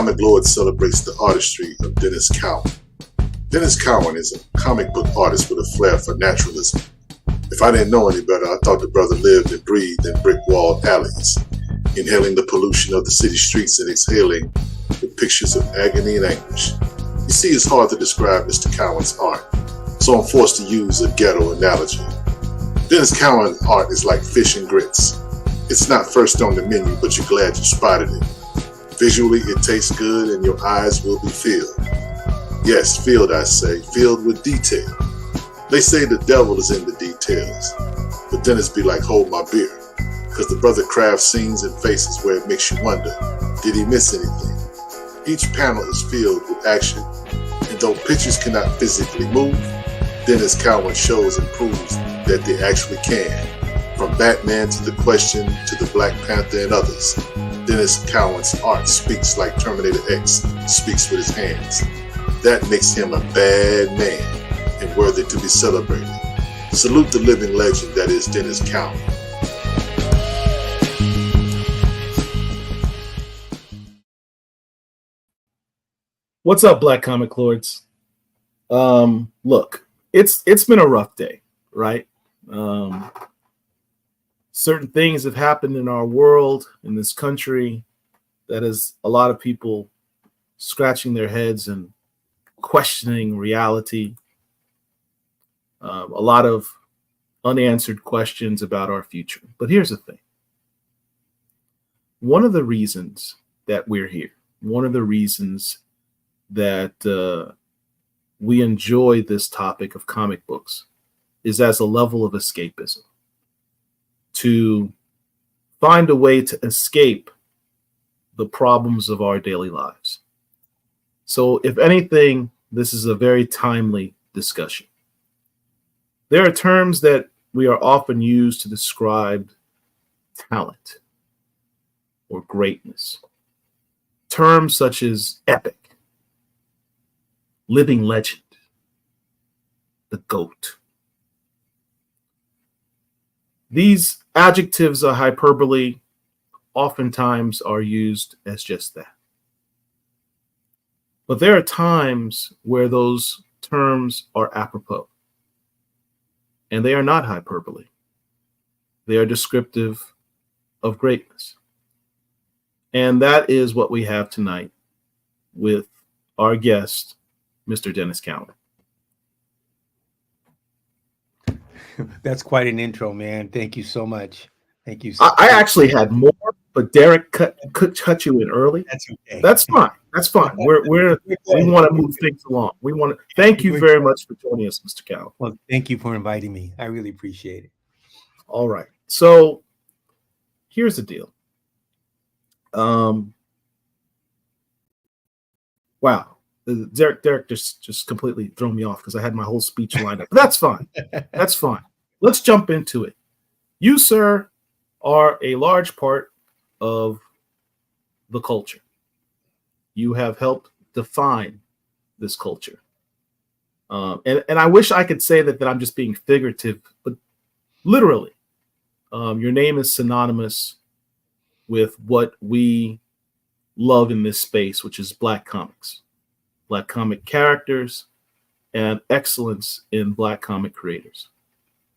Comic Lord celebrates the artistry of Denys Cowan. Denys Cowan is a comic book artist with a flair for naturalism. If I didn't know any better, I thought the brother lived and breathed in brick-walled alleys, inhaling the pollution of the city streets and exhaling the pictures of agony and anguish. You see, it's hard to describe Mr. Cowan's art, so I'm forced to use a ghetto analogy. Denys Cowan's art is like fish and grits. It's not first on the menu, but you're glad you spotted it. Visually, it tastes good and your eyes will be filled. Yes, filled, I say, filled with detail. They say the devil is in the details, but Denys be like, hold my beer, because the brother crafts scenes and faces where it makes you wonder, did he miss anything? Each panel is filled with action, and though pictures cannot physically move, Denys Cowan shows and proves that they actually can. From Batman to The Question to the Black Panther and others, Denys Cowan's art speaks like Terminator X speaks with his hands. That makes him a bad man and worthy to be celebrated. Salute the living legend that is Denys Cowan. What's up, Black Comic Lords? Look, it's been a rough day, right? Certain things have happened in our world, in this country, that is a lot of people scratching their heads and questioning reality. A lot of unanswered questions about our future. But here's the thing. One of the reasons that we're here, one of the reasons that we enjoy this topic of comic books is as a level of escapism. To find a way to escape the problems of our daily lives. So if anything, this is a very timely discussion. There are terms that we are often used to describe talent or greatness. Terms such as epic, living legend, the GOAT. These adjectives of hyperbole oftentimes are used as just that. But there are times where those terms are apropos. And they are not hyperbole. They are descriptive of greatness. And that is what we have tonight with our guest, Mr. Denys Cowan. That's quite an intro, man. Thank you so much. Thank you. I actually had more, but Derek cut you in early. That's okay. That's fine. That's fine. We want to move things along. We want to thank you very much for joining us, Mr. Cowan. Well, thank you for inviting me. I really appreciate it. All right. So here's the deal. Wow. Derek just completely thrown me off because I had my whole speech lined up. But that's fine. That's fine. Let's jump into it. You, sir, are a large part of the culture. You have helped define this culture. And I wish I could say that I'm just being figurative, but literally, your name is synonymous with what we love in this space, which is Black comics, Black comic characters, and excellence in Black comic creators,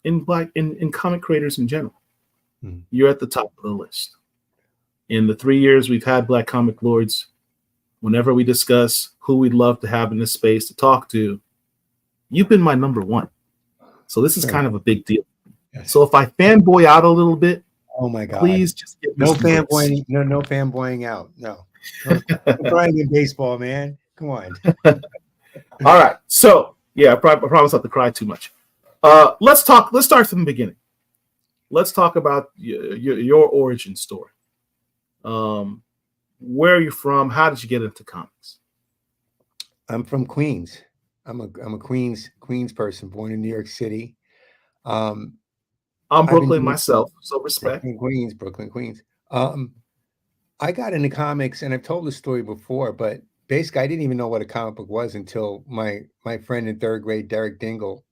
in comic creators in general. You're at the top of the list. In the 3 years we've had Black Comic Lords, whenever we discuss who we'd love to have in this space to talk to, you've been my number one. So this is kind of a big deal. Yes. So if I fanboy out a little bit, oh my God, please just get no fanboying, no fanboying out. No crying in baseball, man. Come on. All right. So yeah, I promise not to cry too much. Let's start from the beginning. Let's talk about your origin story. Where are you from? How did you get into comics? I'm from Queens. I'm a Queens person, born in New York City. I'm Brooklyn myself, so respect. Brooklyn, Queens. I got into comics, and I've told this story before, but basically I didn't even know what a comic book was until my friend in third grade, Derek Dingle,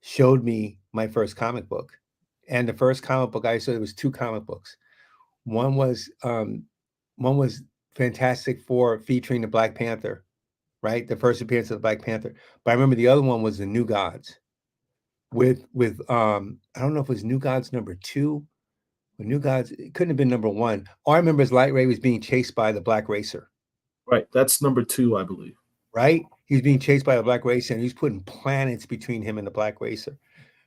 showed me my first comic book. And the first comic book I saw, it was two comic books. One was Fantastic Four featuring the Black Panther, right? The first appearance of the Black Panther. But I remember the other one was the New Gods with I don't know if it was New Gods #2 or New Gods. It couldn't have been #1. All I remember is Light Ray was being chased by the Black Racer. Right. That's #2, I believe. Right? He's being chased by a Black Racer, and he's putting planets between him and the Black Racer.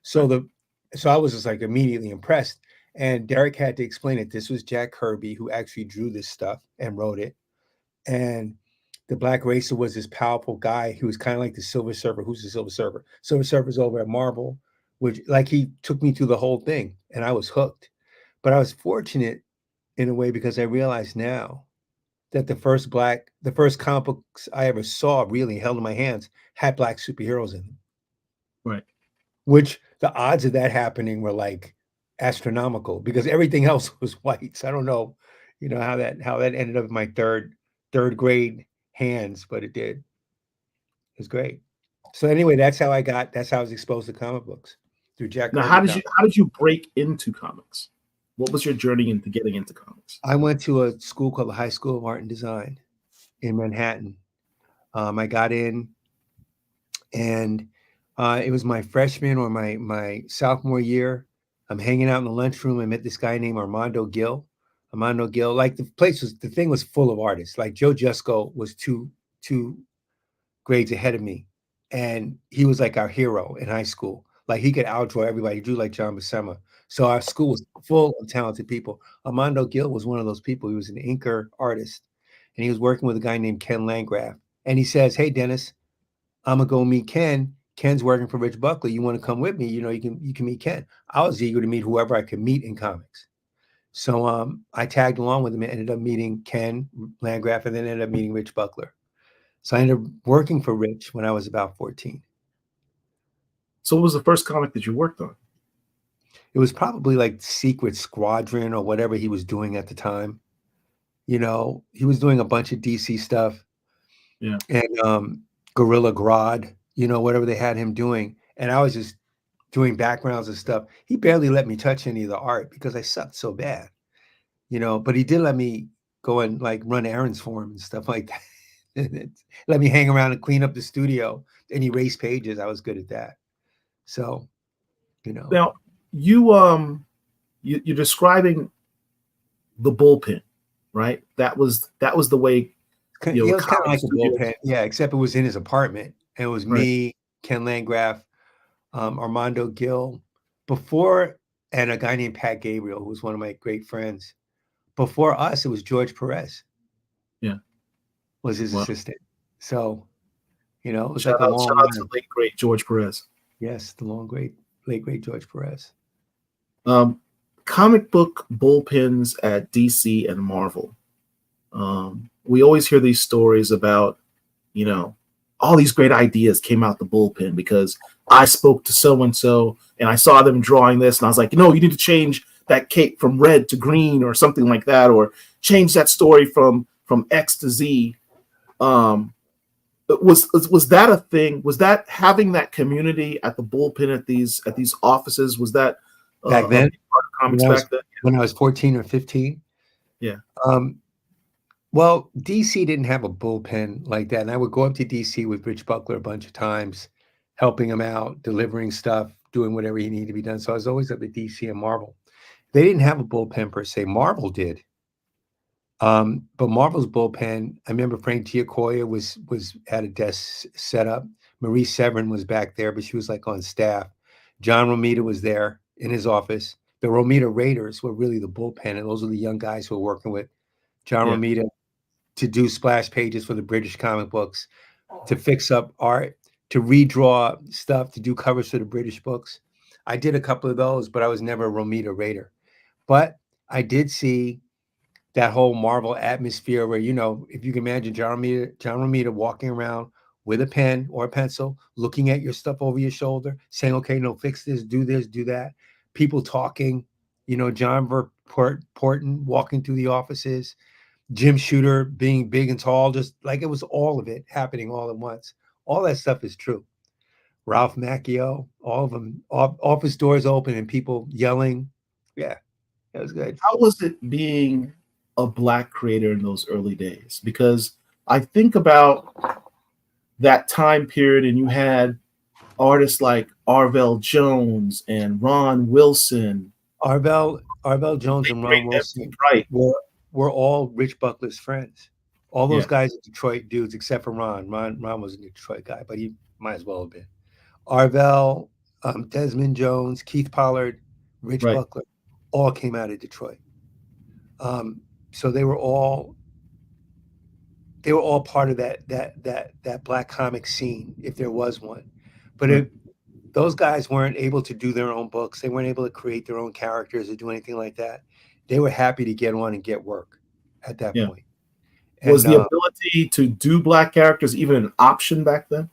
So so I was just like immediately impressed. And Derek had to explain it. This was Jack Kirby who actually drew this stuff and wrote it. And the Black Racer was this powerful guy who was kind of like the Silver Surfer. Who's the Silver Surfer? Silver Surfer's over at Marvel, which like he took me through the whole thing, and I was hooked. But I was fortunate in a way because I realized now that the first comic books I ever saw, really held in my hands, had black superheroes in them. Right. Which the odds of that happening were like astronomical because everything else was whites. I don't know, how that ended up in my third grade hands, but it did. It was great. So anyway, that's how I was exposed to comic books through Jack. Now, how did you break into comics? What was your journey into getting into comics? I went to a school called the High School of Art and Design in Manhattan. I got in, and it was my freshman or my sophomore year. I'm hanging out in the lunchroom. I met this guy named Armando Gill. Like the thing was full of artists. Like Joe Jusko was two grades ahead of me, and he was like our hero in high school. Like he could outdraw everybody. He drew like John Buscema. So our school was full of talented people. Armando Gill was one of those people. He was an inker artist, and he was working with a guy named Ken Landgraf. And he says, "Hey, Dennis, I'm gonna go meet Ken. Ken's working for Rich Buckley. You want to come with me? You can meet Ken." I was eager to meet whoever I could meet in comics. So I tagged along with him and ended up meeting Ken Landgraf, and then ended up meeting Rich Buckler. So I ended up working for Rich when I was about 14. So what was the first comic that you worked on? It was probably like Secret Squadron or whatever he was doing at the time. He was doing a bunch of DC stuff. Yeah. And Gorilla Grodd, whatever they had him doing. And I was just doing backgrounds and stuff. He barely let me touch any of the art because I sucked so bad, but he did let me go and like run errands for him and stuff like that. Let me hang around and clean up the studio and erase pages. I was good at that. So, Now you're describing the bullpen, right? That was the way. It was kind of like a bullpen, yeah. Except it was in his apartment, and it was me, Ken Landgraf, Armando Gill, before, and a guy named Pat Gabriel, who was one of my great friends. Before us, it was George Perez. Yeah, was his assistant. So, it was shout like a out, long shout out to the late great George Perez. Yes, the late great George Perez. Comic book bullpens at DC and Marvel. We always hear these stories about, all these great ideas came out the bullpen because I spoke to so-and-so and I saw them drawing this and I was like, you need to change that cape from red to green or something like that, or change that story from X to Z. Was that a thing? Was that having that community at the bullpen at these offices? Was that back then? Part of comics back then? When I was 14 or 15? Yeah. Well, DC didn't have a bullpen like that. And I would go up to DC with Rich Buckler a bunch of times, helping him out, delivering stuff, doing whatever he needed to be done. So I was always up at DC and Marvel. They didn't have a bullpen per se. Marvel did. But Marvel's bullpen, I remember Frank Giacoia was at a desk set up. Marie Severin was back there, but she was like on staff. John Romita was there in his office. The Romita Raiders were really the bullpen, and those are the young guys who were working with John Romita to do splash pages for the British comic books, to fix up art, to redraw stuff, to do covers for the British books. I did a couple of those, but I was never a Romita Raider. But I did see that whole Marvel atmosphere where, if you can imagine John Romita walking around with a pen or a pencil, looking at your stuff over your shoulder, saying, okay, no, fix this, do that. People talking, John Porton walking through the offices, Jim Shooter being big and tall, just like it was all of it happening all at once. All that stuff is true. Ralph Macchio, all of them, office doors open and people yelling. Yeah, that was good. How was it being a Black creator in those early days, because I think about that time period, and you had artists like Arvell Jones and Ron Wilson. Arvell Jones and Ron Wilson were all Rich Buckler's friends. All those guys are Detroit dudes, except for Ron. Ron was a Detroit guy, but he might as well have been. Arvell, Desmond Jones, Keith Pollard, Rich Buckler, all came out of Detroit. So they were all part of that Black comic scene, if there was one. But those guys weren't able to do their own books. They weren't able to create their own characters or do anything like that. They were happy to get on and get work at that point. And, was the ability to do Black characters even an option back then?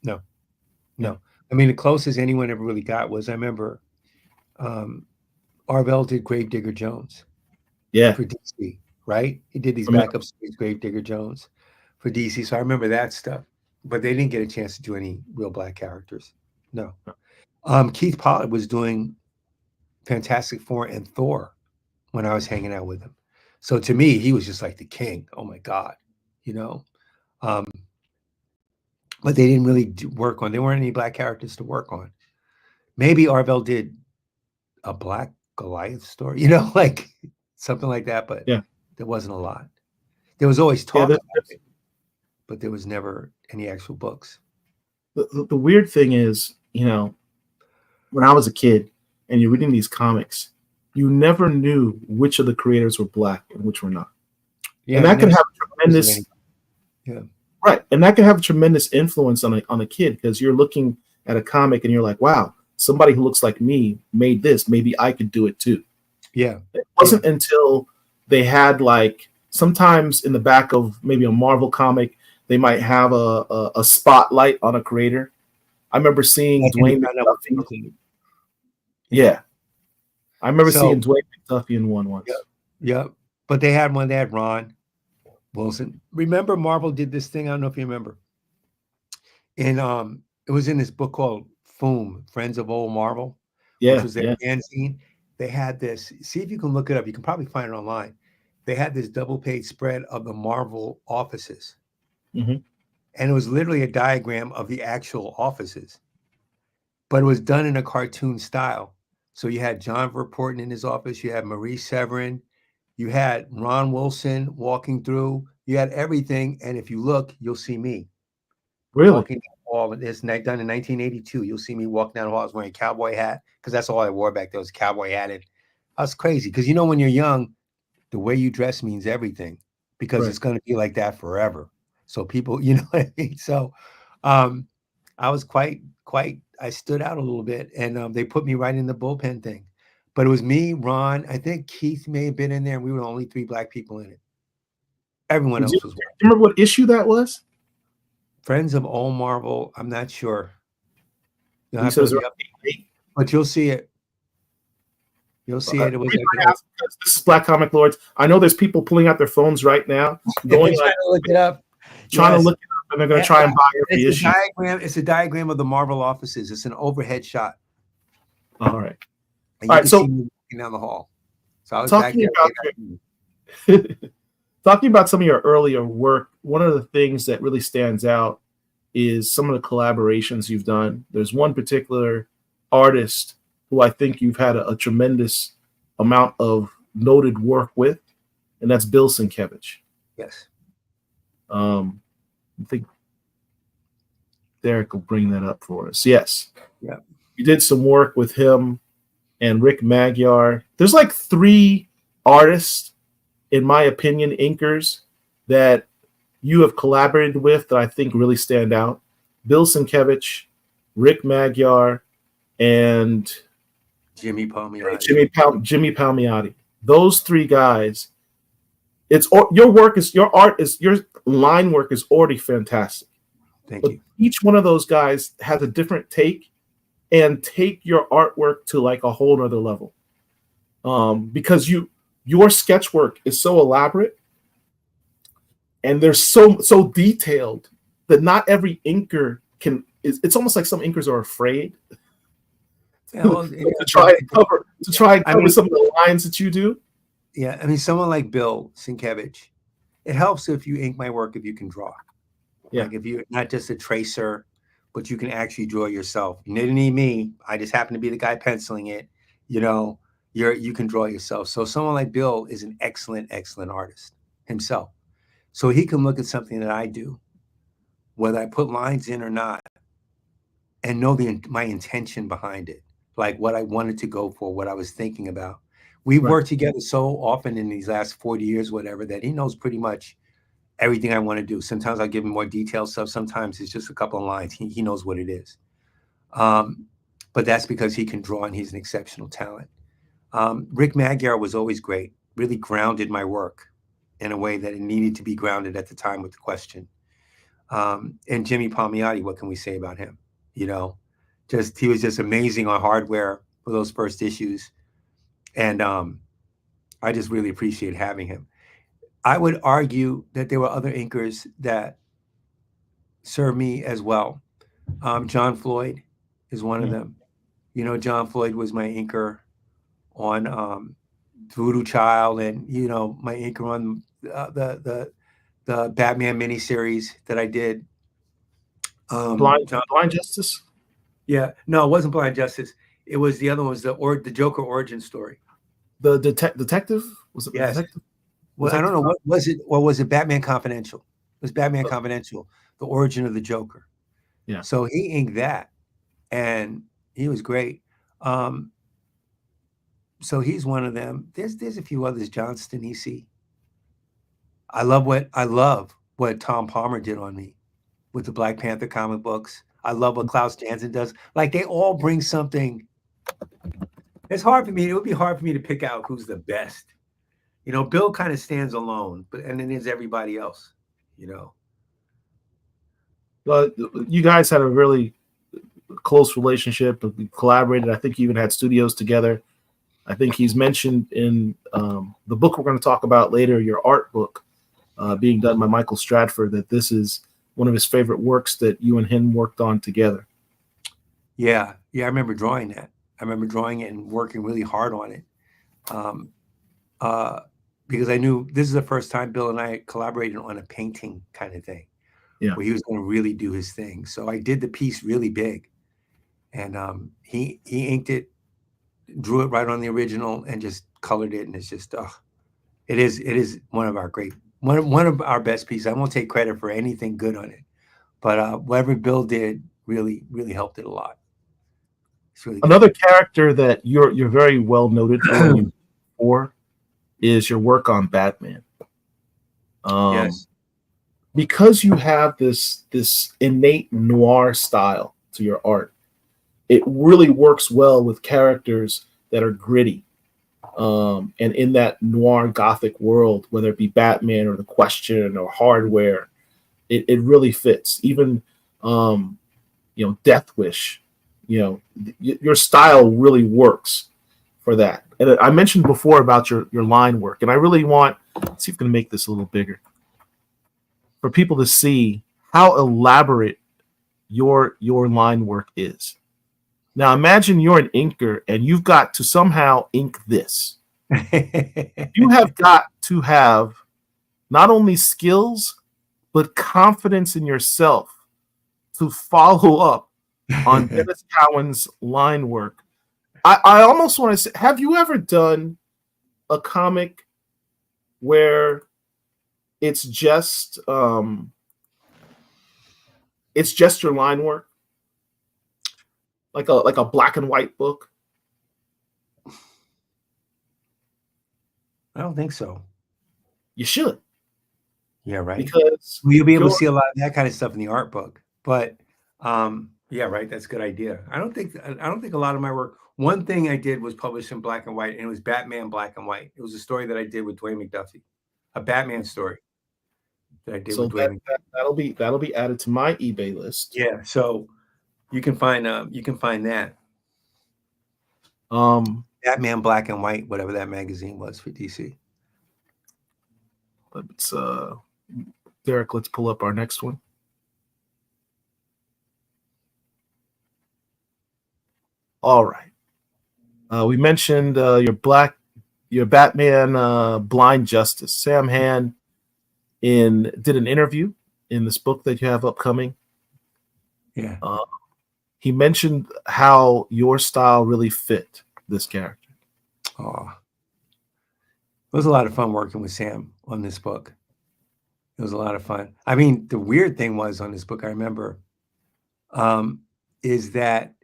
No. I mean, the closest anyone ever really got was, I remember Arvell did Gravedigger Jones. Yeah. For DC, right? He did these backup stories, Gravedigger Jones, for DC. So I remember that stuff. But they didn't get a chance to do any real Black characters. No. Keith Pollard was doing Fantastic Four and Thor when I was hanging out with him. So to me, he was just like the king. Oh my God, you know. But they didn't really work on. There weren't any Black characters to work on. Maybe Arvell did a Black Goliath story, you know, like something like that. But there wasn't a lot. There was always talk about it, but there was never any actual books. The weird thing is, you know, when I was a kid and you're reading these comics, you never knew which of the creators were Black and which were not. Yeah, and that can have tremendous, and that can have a tremendous influence on a kid, because you're looking at a comic and you're like, wow, somebody who looks like me made this. Maybe I could do it too. Yeah. It wasn't until they had, like, sometimes in the back of maybe a Marvel comic, they might have a spotlight on a creator. I remember seeing Dwayne McDuffie. Yeah. I remember seeing Dwayne McDuffie in one once. Yeah. But they had one. They had Ron Wilson. Remember, Marvel did this thing. I don't know if you remember. And it was in this book called Foom, Friends of Old Marvel. Which was their fanzine. They had this. See if you can look it up. You can probably find it online. They had this double-page spread of the Marvel offices. Mm-hmm. And it was literally a diagram of the actual offices. But it was done in a cartoon style. So you had John Verporten in his office, you had Marie Severin, you had Ron Wilson walking through, you had everything. And if you look, you'll see me. Really? Walking down the hall. It's done in 1982. You'll see me walking down the hall. I was wearing a cowboy hat, because that's all I wore back then was a cowboy hat. And I was crazy, because you know, when you're young, the way you dress means everything, because it's going to be like that forever. So people, you know what I mean? So I was quite, I stood out a little bit, and they put me right in the bullpen thing. But it was me, Ron, I think Keith may have been in there, and we were the only 3 Black people in it. Everyone else was. Remember what issue that was? Friends of Old Marvel. I'm not sure. But you'll see it. You'll see it. It was this is Black Comic Lords. I know there's people pulling out their phones right now, going trying to look it up. Trying to look it up, and they're going to try and buy every issue. It's a diagram of the Marvel offices. It's an overhead shot. All right. And all right. So walking down the hall. So I was talking about some of your earlier work. One of the things that really stands out is some of the collaborations you've done. There's one particular artist who I think you've had a tremendous amount of noted work with, and that's Bill Sienkiewicz. Yes. I think Derek will bring that up for us. Yes. Yeah. You did some work with him and Rick Magyar. There's like 3 artists, in my opinion, inkers, that you have collaborated with that I think really stand out. Bill Sienkiewicz, Rick Magyar, and Jimmy Palmiotti. Jimmy Palmiotti. Those 3 guys. Your line work is already fantastic. Thank you. Each one of those guys has a different take, and take your artwork to like a whole nother level. Because your sketch work is so elaborate, and they're so detailed that not every inker can. It's almost like some inkers are afraid to try and cover some of the lines that you do. Yeah, I mean, someone like Bill Sienkiewicz, it helps if you ink my work if you can draw. Yeah. Like if you're not just a tracer, but you can actually draw yourself. You didn't need me. I just happen to be the guy penciling it. You know, you can draw yourself. So someone like Bill is an excellent, excellent artist himself. So he can look at something that I do, whether I put lines in or not, and know my intention behind it, like what I wanted to go for, what I was thinking about. We've Right. worked together so often in these last 40 years, whatever, that he knows pretty much everything I want to do. Sometimes I give him more detailed stuff. Sometimes it's just a couple of lines. He knows what it is. But that's because he can draw and he's an exceptional talent. Rick Magyar was always great, really grounded my work in a way that it needed to be grounded at the time with the question. And Jimmy Palmiotti, what can we say about him? You know, he was just amazing on hardware for those first issues. And I just really appreciate having him. I would argue that there were other inkers that served me as well. John Floyd is one of them. You know, John Floyd was my inker on Voodoo Child, and you know, my inker on the Batman miniseries that I did. Blind Justice. Yeah, no, it wasn't Blind Justice. It was the other one. Was the Joker origin story? The detective, was it? Yes. Detective? Well, I don't know, what was it, or was it Batman Confidential? It was Batman Confidential, the origin of the Joker. Yeah. So he inked that, and he was great. So he's one of them. There's a few others. Johnston, EC. I love what Tom Palmer did on me with the Black Panther comic books. I love what Klaus Janson does. Like, they all bring something. It's hard for me. It would be hard for me to pick out who's the best. You know, Bill kind of stands alone, and then there's everybody else, you know. Well, you guys had a really close relationship. We collaborated. I think you even had studios together. I think he's mentioned in the book we're going to talk about later, your art book, being done by Michael Stratford, that this is one of his favorite works that you and him worked on together. Yeah, I remember drawing that. I remember drawing it and working really hard on it. Because I knew this is the first time Bill and I collaborated on a painting kind of thing, where he was going to really do his thing. So I did the piece really big, and he inked it, drew it right on the original, and just colored it. And it's just, it is one of our best pieces. I won't take credit for anything good on it, but whatever Bill did really, really helped it a lot. It's really another character that you're very well noted for is your work on Batman. Yes. Because you have this innate noir style to your art, it really works well with characters that are gritty. And in that noir gothic world, whether it be Batman or The Question or Hardware, it really fits. Even Death Wish, your style really works for that. And I mentioned before about your line work, and I really want, let's see if I can make this a little bigger, for people to see how elaborate your line work is. Now imagine you're an inker and you've got to somehow ink this. You have got to have not only skills, but confidence in yourself to follow up on Denys Cowan's line work. I almost want to say, have you ever done a comic where it's just your line work, like a black and white book? I don't think so. You should. Yeah, right. Because you'll be able to see a lot of that kind of stuff in the art book. But yeah, right. That's a good idea. I don't think a lot of my work. One thing I did was published in black and white, and it was Batman Black and White. It was a story that I did with Dwayne McDuffie, a Batman story that I did with Dwayne. That'll be added to my eBay list. Yeah, so you can find that. Batman Black and White, whatever that magazine was for DC. Let's Derek, let's pull up our next one. All right. We mentioned your Black your Batman Blind Justice. Sam Han did an interview in this book that you have upcoming. Yeah. He mentioned how your style really fit this character. Oh, it was a lot of fun working with Sam on this book. It was a lot of fun. I mean, the weird thing was on this book, I remember, is that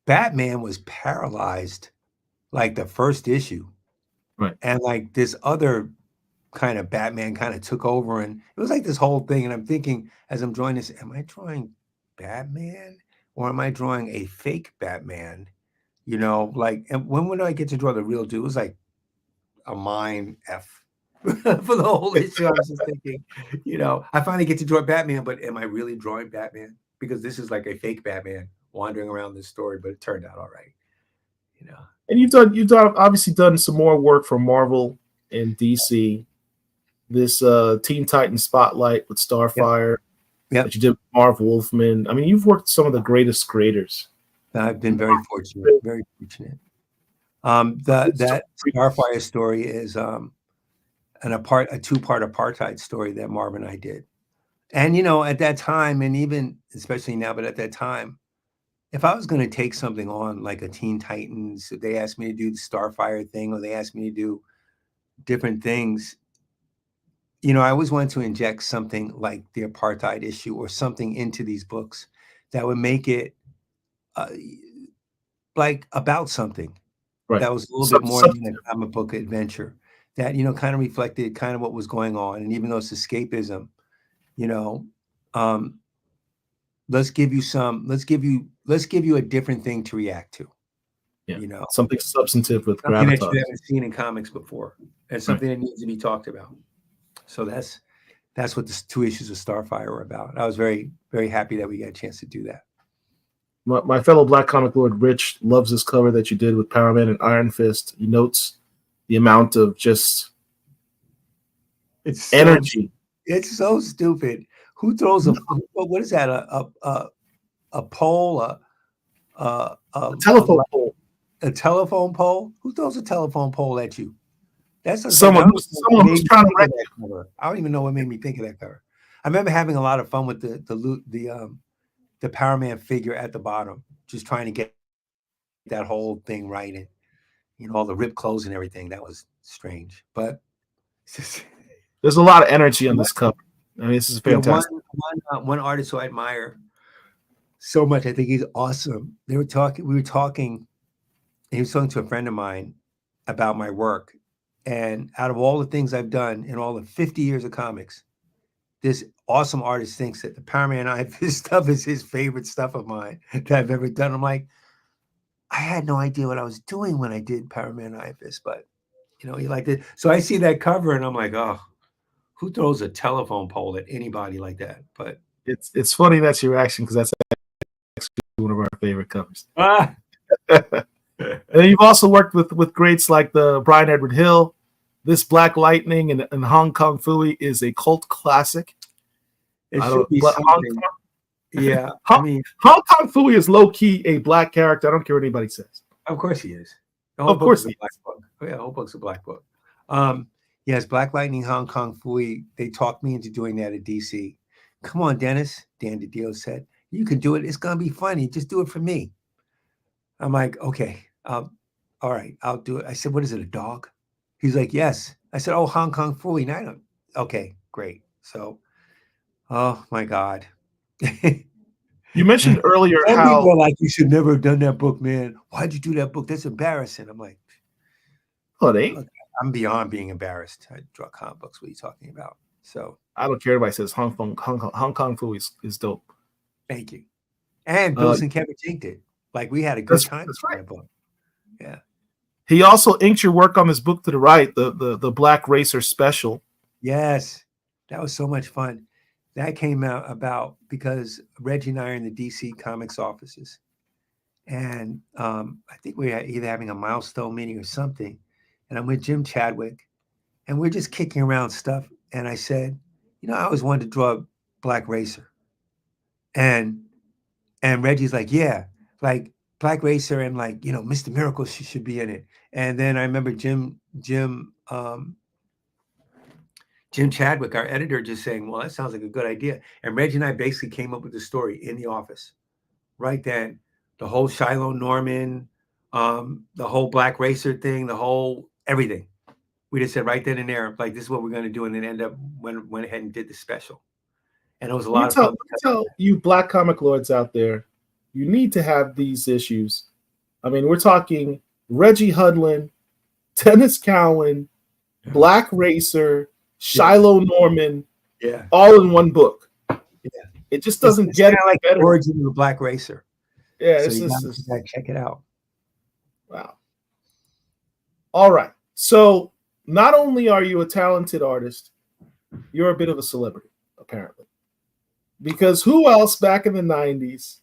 Batman was paralyzed like the first issue. Right. And like this other kind of Batman kind of took over, and it was like this whole thing. And I'm thinking, as I'm drawing this, am I drawing Batman or am I drawing a fake Batman? You know, like, and when would I get to draw the real dude? It was like a mind F for the whole issue. I was just thinking, you know, I finally get to draw Batman, but am I really drawing Batman? Because this is like a fake Batman wandering around this story, but it turned out all right. You know. And you've obviously done some more work for Marvel and DC. This Teen Titans Spotlight with Starfire that you did with Marv Wolfman. I mean, you've worked with some of the greatest creators. I've been very fortunate, very fortunate. That Starfire story is a two-part apartheid story that Marv and I did. And, you know, at that time, and even especially now, but at that time, if I was going to take something on like a Teen Titans, if they asked me to do the Starfire thing, or they asked me to do different things, you know, I always wanted to inject something like the apartheid issue or something into these books that would make it like about something that was a little bit more than a comic book adventure, that, you know, kind of reflected kind of what was going on. And even though it's escapism, you know, let's give you a different thing to react to. Yeah. You know, something substantive with something gravitas that you haven't seen in comics before, and something that needs to be talked about. So that's what the 2 issues of Starfire were about. I was very, very happy that we got a chance to do that. My fellow Black Comic Lord Rich loves this cover that you did with Power Man and Iron Fist. He notes the amount of just energy. It's so stupid. Who throws what is that? A pole? A telephone pole? A telephone pole? Who throws a telephone pole at you? That's someone who's trying to wreck that cover. I don't even know what made me think of that cover. I remember having a lot of fun with the Power Man figure at the bottom, just trying to get that whole thing right, and, you know, all the ripped clothes and everything. That was strange, but there's a lot of energy on this cover. I mean, this is fantastic. One artist who I admire so much, I think he's awesome. We were talking, and he was talking to a friend of mine about my work. And out of all the things I've done in all the 50 years of comics, this awesome artist thinks that the Power Man Iron Fist stuff is his favorite stuff of mine that I've ever done. I'm like, I had no idea what I was doing when I did Power Man Iron Fist, but, you know, he liked it. So I see that cover and I'm like, oh, who throws a telephone pole at anybody like that? But it's funny that's your reaction, because that's actually one of our favorite covers. And you've also worked with greats like the Brian Edward Hill. This Black Lightning and Hong Kong Phooey is a cult classic. Yeah, I mean, Hong Kong Phooey is low key a black character. I don't care what anybody says. Of course he is. Of course he is. Oh, yeah, the whole book's a black book. Yes, Black Lightning, Hong Kong Phooey. They talked me into doing that at DC. Come on, Dennis, Dan DiDio said, you can do it. It's gonna be funny. Just do it for me. I'm like, okay, all right, I'll do it. I said, what is it, a dog? He's like, yes. I said, oh, Hong Kong Phooey. Now, okay, great. So, oh my God. You mentioned earlier how people are like, you should never have done that book, man. Why'd you do that book? That's embarrassing. I'm like, oh, they ain't. Okay, I'm beyond being embarrassed. I draw comic books. What are you talking about? So I don't care if anybody says Hong Kong Phooey is dope. Thank you. And Bill Sienkiewicz inked it. Like, we had a good time with that book. Yeah. He also inked your work on this book to the right, the Black Racer Special. Yes, that was so much fun. That came out about because Reggie and I are in the DC Comics offices, and I think we were either having a Milestone meeting or something, and I'm with Jim Chadwick, and we're just kicking around stuff. And I said, you know, I always wanted to draw Black Racer, and Reggie's like, yeah, like Black Racer and like, you know, Mr. Miracle should be in it. And then I remember Jim Chadwick, our editor, just saying, well, that sounds like a good idea. And Reggie and I basically came up with the story in the office. Right then, the whole Shiloh Norman, the whole Black Racer thing, the whole everything. We just said right then and there, like, this is what we're going to do. And then end up went ahead and did the special. And it was a lot of fun. Tell you Black comic lords out there, you need to have these issues. I mean, we're talking Reggie Hudlin, Denys Cowan, Black Racer, Shiloh Norman, all in one book. Yeah. It just doesn't it's get like better. The origin of the Black Racer. Yeah, so you gotta check it out. Wow. All right. So not only are you a talented artist, you're a bit of a celebrity, apparently. Because who else back in the 90s?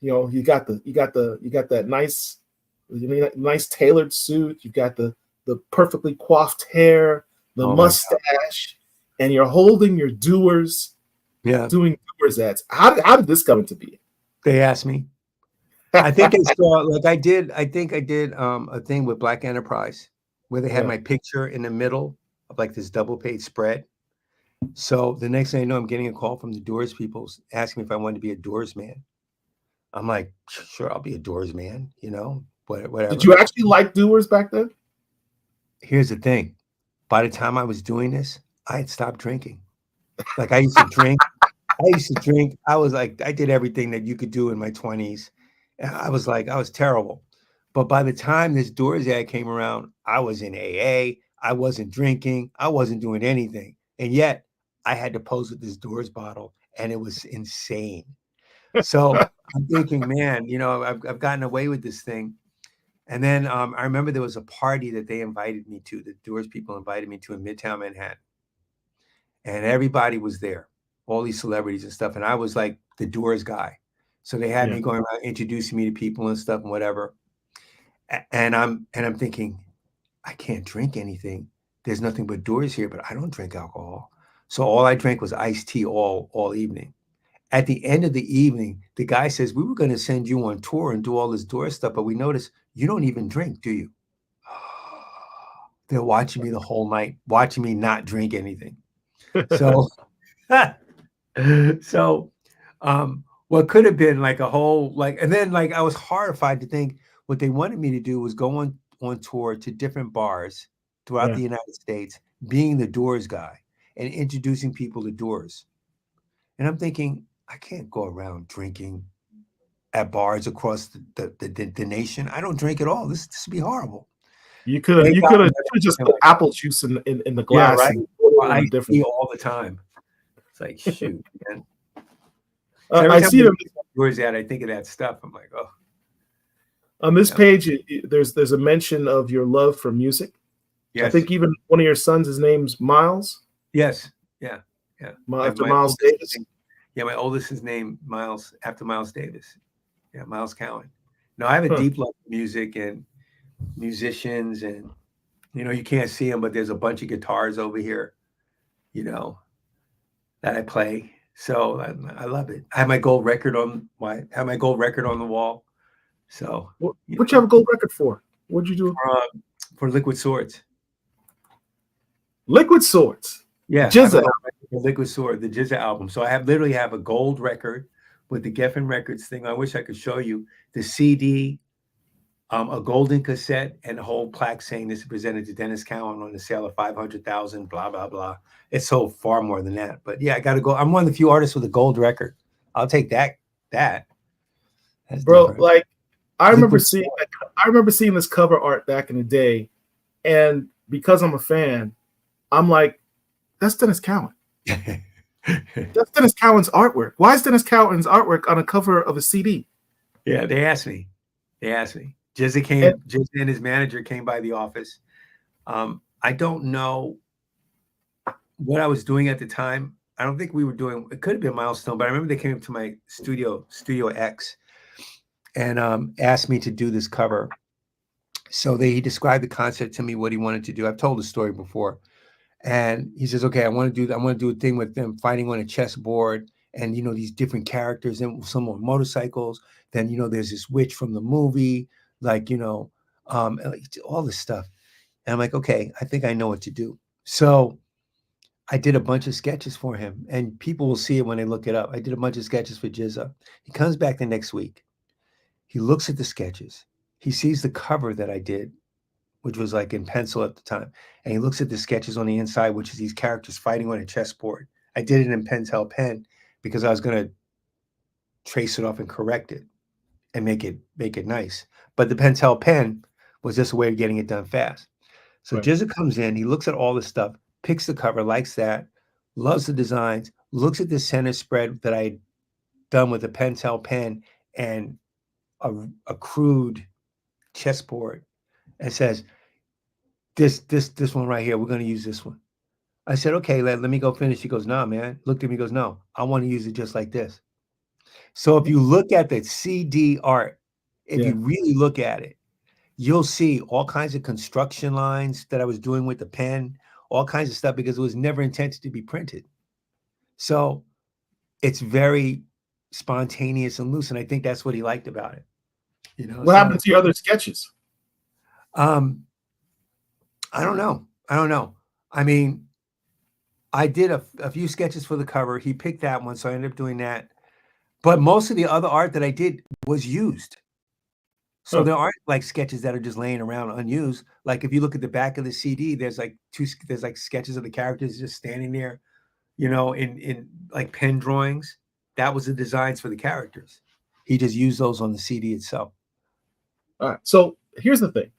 You know, you got that nice tailored suit. You got the perfectly coiffed hair, the mustache, and you're holding your Dewars. Yeah, doing Dewars ads. How did this come into being? They asked me. I think I saw like I did a thing with Black Enterprise where they had my picture in the middle of like this double page spread. So the next thing I know, I'm getting a call from the Doors people asking me if I wanted to be a Doors man. I'm like, sure, I'll be a Doors man, you know, whatever. Did you actually like Dewars back then? Here's the thing. By the time I was doing this, I had stopped drinking. Like I used to drink. I was like, I did everything that you could do in my 20s. And I was terrible. But by the time this Doors ad came around, I was in AA. I wasn't drinking. I wasn't doing anything. And yet I had to pose with this Doors bottle and it was insane. So I'm thinking, man, you know, I've gotten away with this thing. And then I remember there was a party that they invited me to, the Doors people invited me to in Midtown Manhattan. And everybody was there, all these celebrities and stuff. And I was like the Doors guy. So they had me going around introducing me to people and stuff and whatever. And I'm thinking, I can't drink anything. There's nothing but Doors here, but I don't drink alcohol. So all I drank was iced tea all evening. At the end of the evening, the guy says, we were going to send you on tour and do all this Doors stuff, but we noticed you don't even drink, do you? They're watching me the whole night, watching me not drink anything. So, what could have been like a whole, like, and then like, I was horrified to think what they wanted me to do was go on tour to different bars throughout the United States, being the Doors guy and introducing people to Doors. And I'm thinking, I can't go around drinking at bars across the nation. I don't drink at all. This would be horrible. You could have just put apple juice in the glass. Yeah, right. And I see all the time. It's like, shoot, man. I see them. Where's that? I think of that stuff. I'm like, oh. On this page, there's a mention of your love for music. Yes. I think even one of your sons, his name's Miles. Yes. Yeah. After Miles Davis. Yeah, my oldest is named Miles after Miles Davis. Yeah, Miles Cowan. No, I have a deep love for music and musicians, and you know, you can't see them, but there's a bunch of guitars over here, you know, that I play. So I love it. I have my gold record on the wall. So what you have a gold record for? What'd you do? For Liquid Swords. Liquid Swords. Yeah, Jizza. Liquid Sword, the Jizza album. So I literally have a gold record with the Geffen Records thing. I wish I could show you the CD, a golden cassette, and a whole plaque saying this is presented to Denys Cowan on the sale of 500,000. Blah blah blah. It's so far more than that. But yeah, I got to go. I'm one of the few artists with a gold record. I'll take that. That's bro. Different. Like I remember seeing this cover art back in the day, and because I'm a fan, I'm like, that's Denys Cowan. That's Denys Cowan's artwork. Why is Denys Cowan's artwork on a cover of a CD? Yeah, they asked me. Jizza and his manager came by the office. I don't know what I was doing at the time. I don't think we were doing, it could have been Milestone, but I remember they came up to my Studio X and asked me to do this cover. So he described the concept to me, what he wanted to do. I've told the story before. And he says, okay, I want to do a thing with them fighting on a chessboard and these different characters, and some more motorcycles. Then there's this witch from the movie, like all this stuff. And I'm like, okay, I think I know what to do. So I did a bunch of sketches for him, and people will see it when they look it up. I did a bunch of sketches for Jizza. He comes back the next week. He looks at the sketches. He sees the cover that I did, which was like in pencil at the time. And he looks at the sketches on the inside, which is these characters fighting on a chessboard. I did it in Pentel pen because I was going to trace it off and correct it and make it nice. But the Pentel pen was just a way of getting it done fast. So Right. Jizza comes in, he looks at all this stuff, picks the cover, likes that, loves the designs, looks at the center spread that I had done with a Pentel pen and a crude chessboard, and says, this one right here, we're going to use this one. I said, okay, let me go finish. He goes, nah, man. Looked at me, goes, no, I want to use it just like this. So if you look at the CD art, if you really look at it, you'll see all kinds of construction lines that I was doing with the pen, all kinds of stuff, because it was never intended to be printed. So it's very spontaneous and loose, and I think that's what he liked about it. What happened to your other sketches? I don't know. I mean, I did a few sketches for the cover. He picked that one, so I ended up doing that. But most of the other art that I did was used. So there aren't like sketches that are just laying around unused. Like if you look at the back of the CD, there's like sketches of the characters just standing there, in like pen drawings. That was the designs for the characters. He just used those on the CD itself. All right. So here's the thing.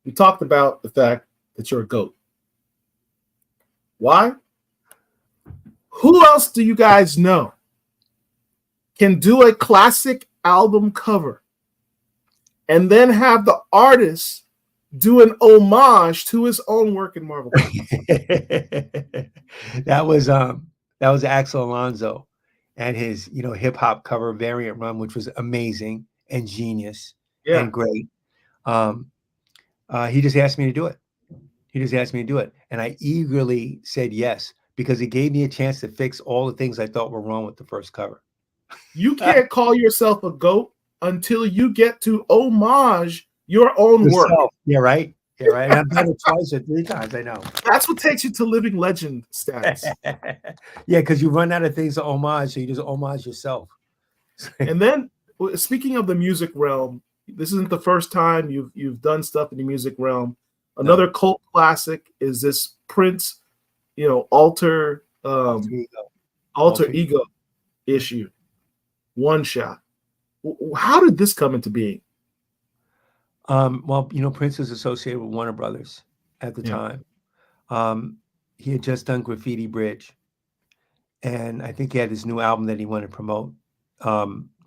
We talked about the fact that you're a GOAT. Why? Who else do you guys know can do a classic album cover and then have the artist do an homage to his own work in Marvel? That was Axel Alonso and his hip hop cover variant run, which was amazing and genius and great. He just asked me to do it. And I eagerly said yes, because it gave me a chance to fix all the things I thought were wrong with the first cover. You can't call yourself a GOAT until you get to homage your own work. Yeah, right. Yeah, right. And I've done it twice or 3 times, I know. That's what takes you to living legend status. Yeah, because you run out of things to homage, so you just homage yourself. And then, speaking of the music realm, this isn't the first time you've done stuff in the music realm. Another cult classic is this Prince, alter ego issue, one shot. How did this come into being? Well, Prince was associated with Warner Brothers at the time. He had just done Graffiti Bridge, and I think he had his new album that he wanted to promote,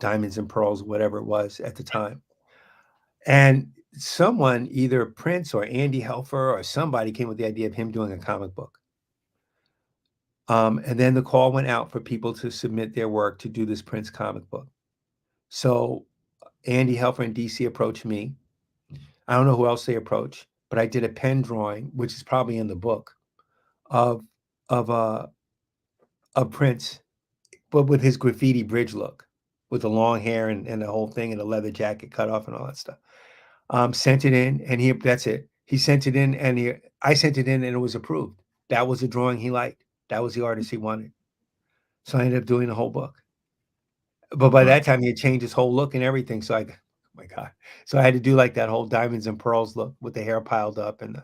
Diamonds and Pearls, whatever it was at the time. And someone, either Prince or Andy Helfer or somebody, came with the idea of him doing a comic book. And then the call went out for people to submit their work to do this Prince comic book. So Andy Helfer and DC approached me. I don't know who else they approached, but I did a pen drawing, which is probably in the book, of Prince, but with his Graffiti Bridge look, with the long hair and the whole thing and the leather jacket cut off and all that stuff. Sent it in, and that's it. He sent it in, and I sent it in, and it was approved. That was the drawing he liked. That was the artist he wanted. So I ended up doing the whole book. But by that time, he had changed his whole look and everything. So oh my God. So I had to do like that whole Diamonds and Pearls look with the hair piled up and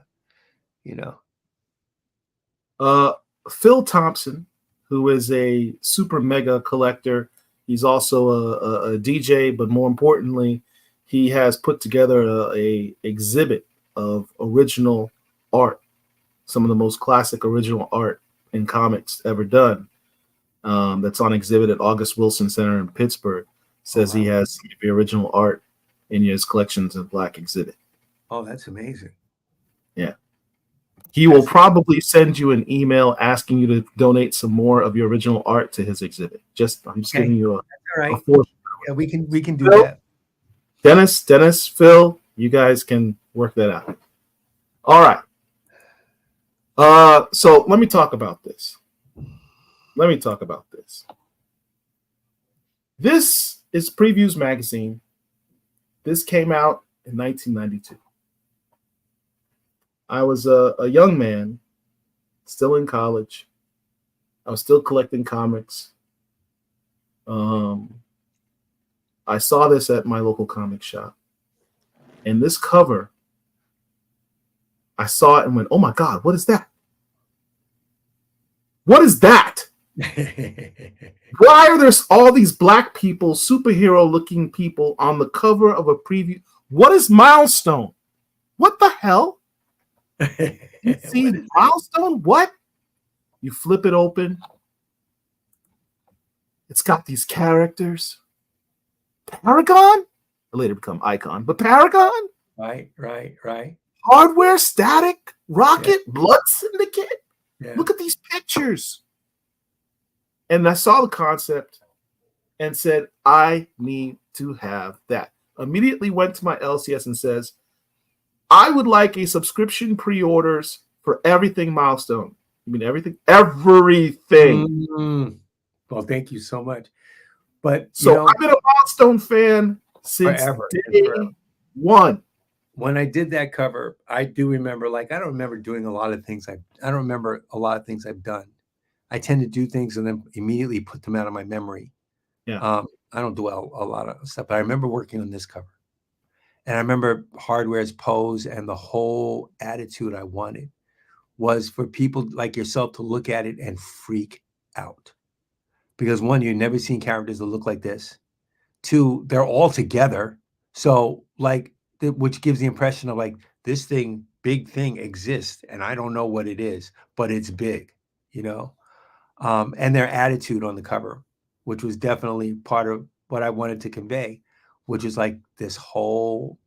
Phil Thompson, who is a super mega collector. He's also a DJ, but more importantly, he has put together a exhibit of original art, some of the most classic original art in comics ever done. That's on exhibit at August Wilson Center in Pittsburgh. Says he has some of the original art in his collections of Black exhibit. Oh, that's amazing. Yeah. He will probably send you an email asking you to donate some more of your original art to his exhibit. I'm just giving you a force. Yeah, we can do that. Denys, Phil, you guys can work that out. All right. So let me talk about this. let me talk about this. This is Previews Magazine. This came out in 1992. I was a young man, still in college. I was still collecting comics. I saw this at my local comic shop. And this cover, I saw it and went, oh my God, what is that? What is that? Why are there all these black people, superhero-looking people on the cover of a preview? What is Milestone? What the hell? You see Milestone? What? You flip it open. It's got these characters. Paragon? It later become Icon, but Paragon? Right. Hardware, Static, Rocket, yeah. Blood Syndicate. Yeah. Look at these pictures. And I saw the concept and said, I need to have that. Immediately went to my LCS and says, I would like a subscription pre-orders for everything Milestone. You mean everything? Everything. Mm-hmm. Well, thank you so much. But so I've been a Milestone fan since day one. When I did that cover, I do remember, I don't remember doing a lot of things. I don't remember a lot of things I've done. I tend to do things and then immediately put them out of my memory. Yeah. I don't dwell a lot of stuff, but I remember working on this cover. And I remember Hardware's pose and the whole attitude I wanted was for people like yourself to look at it and freak out. Because one, you've never seen characters that look like this. Two, they're all together. So which gives the impression of this big thing exists and I don't know what it is, but it's big, and their attitude on the cover, which was definitely part of what I wanted to convey, which is this whole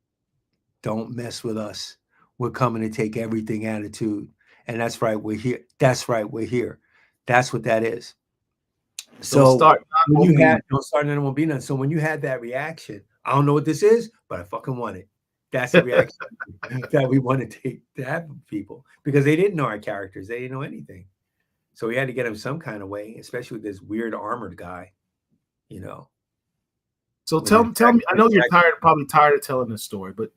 don't mess with us. We're coming to take everything attitude. And that's right. We're here. That's right. We're here. That's what that is. So don't start and it won't be none. So when you had that reaction, I don't know what this is, but I fucking want it. That's the reaction that we wanted to have from people because they didn't know our characters. They didn't know anything. So we had to get them some kind of way, especially with this weird armored guy, So tell me, I know you're probably tired of telling this story, but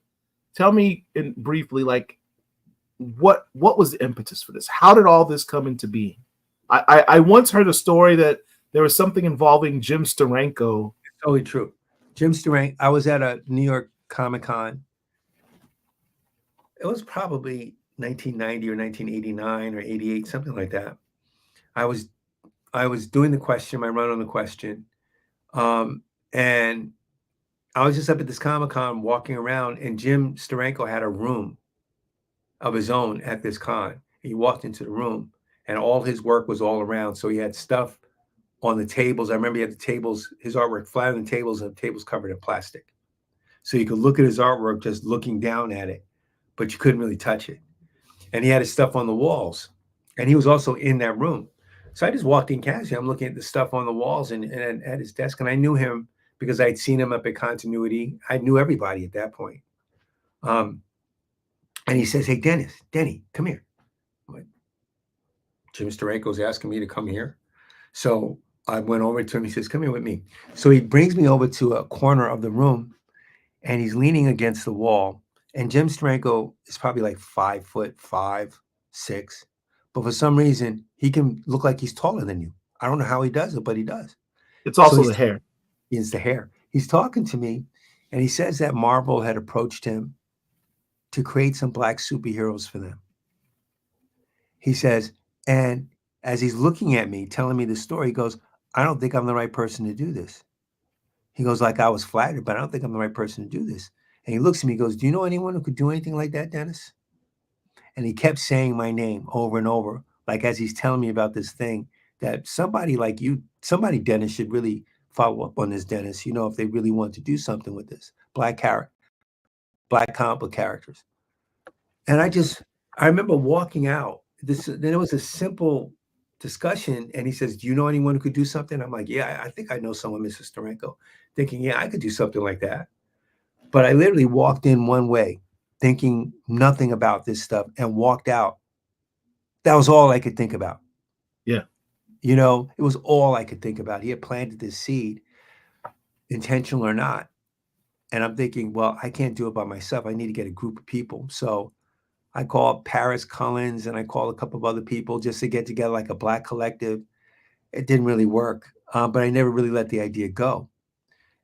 tell me briefly, what was the impetus for this? How did all this come into being? I once heard a story that there was something involving Jim Steranko. It's totally true. Jim Steranko, I was at a New York Comic-Con. It was probably 1990 or 1989 or 88, something like that. I was doing the question, my run on the question. And I was just up at this Comic-Con walking around, and Jim Steranko had a room of his own at this con. He walked into the room, and all his work was all around. So he had stuff on the tables. I remember he had the tables, his artwork flat on the tables, and the tables covered in plastic. So you could look at his artwork just looking down at it, but you couldn't really touch it. And he had his stuff on the walls, and he was also in that room. So I just walked in casually. I'm looking at the stuff on the walls and at his desk, and I knew him because I'd seen him up at Continuity. I knew everybody at that point. And he says, hey, Denny, come here. I'm like, Jim Steranko's asking me to come here. So I went over to him. He says, come here with me. So he brings me over to a corner of the room, and he's leaning against the wall. And Jim Steranko is probably 5'5", 6". But for some reason, he can look like he's taller than you. I don't know how he does it, but he does. It's also the hair. It's the hair. He's talking to me, and he says that Marvel had approached him to create some black superheroes for them. He says, and as he's looking at me, telling me the story, he goes, I don't think I'm the right person to do this. He goes, I was flattered, but I don't think I'm the right person to do this. And he looks at me, he goes, do you know anyone who could do anything like that, Denys? And he kept saying my name over and over, as he's telling me about this thing that somebody like you, Denys, should really follow up on this, Denys, if they really want to do something with this. Black comic book characters. And I remember walking out. Then it was a simple discussion, and he says, do you know anyone who could do something? I'm like, yeah, I think I know someone, Mrs. Steranko, thinking, yeah, I could do something like that. But I literally walked in one way, thinking nothing about this stuff, and walked out. That was all I could think about. Yeah. You know, it was all I could think about. He had planted this seed, intentional or not. And I'm thinking, well, I can't do it by myself. I need to get a group of people. So I called Paris Cullens and I called a couple of other people just to get together like a Black collective. It didn't really work, but I never really let the idea go.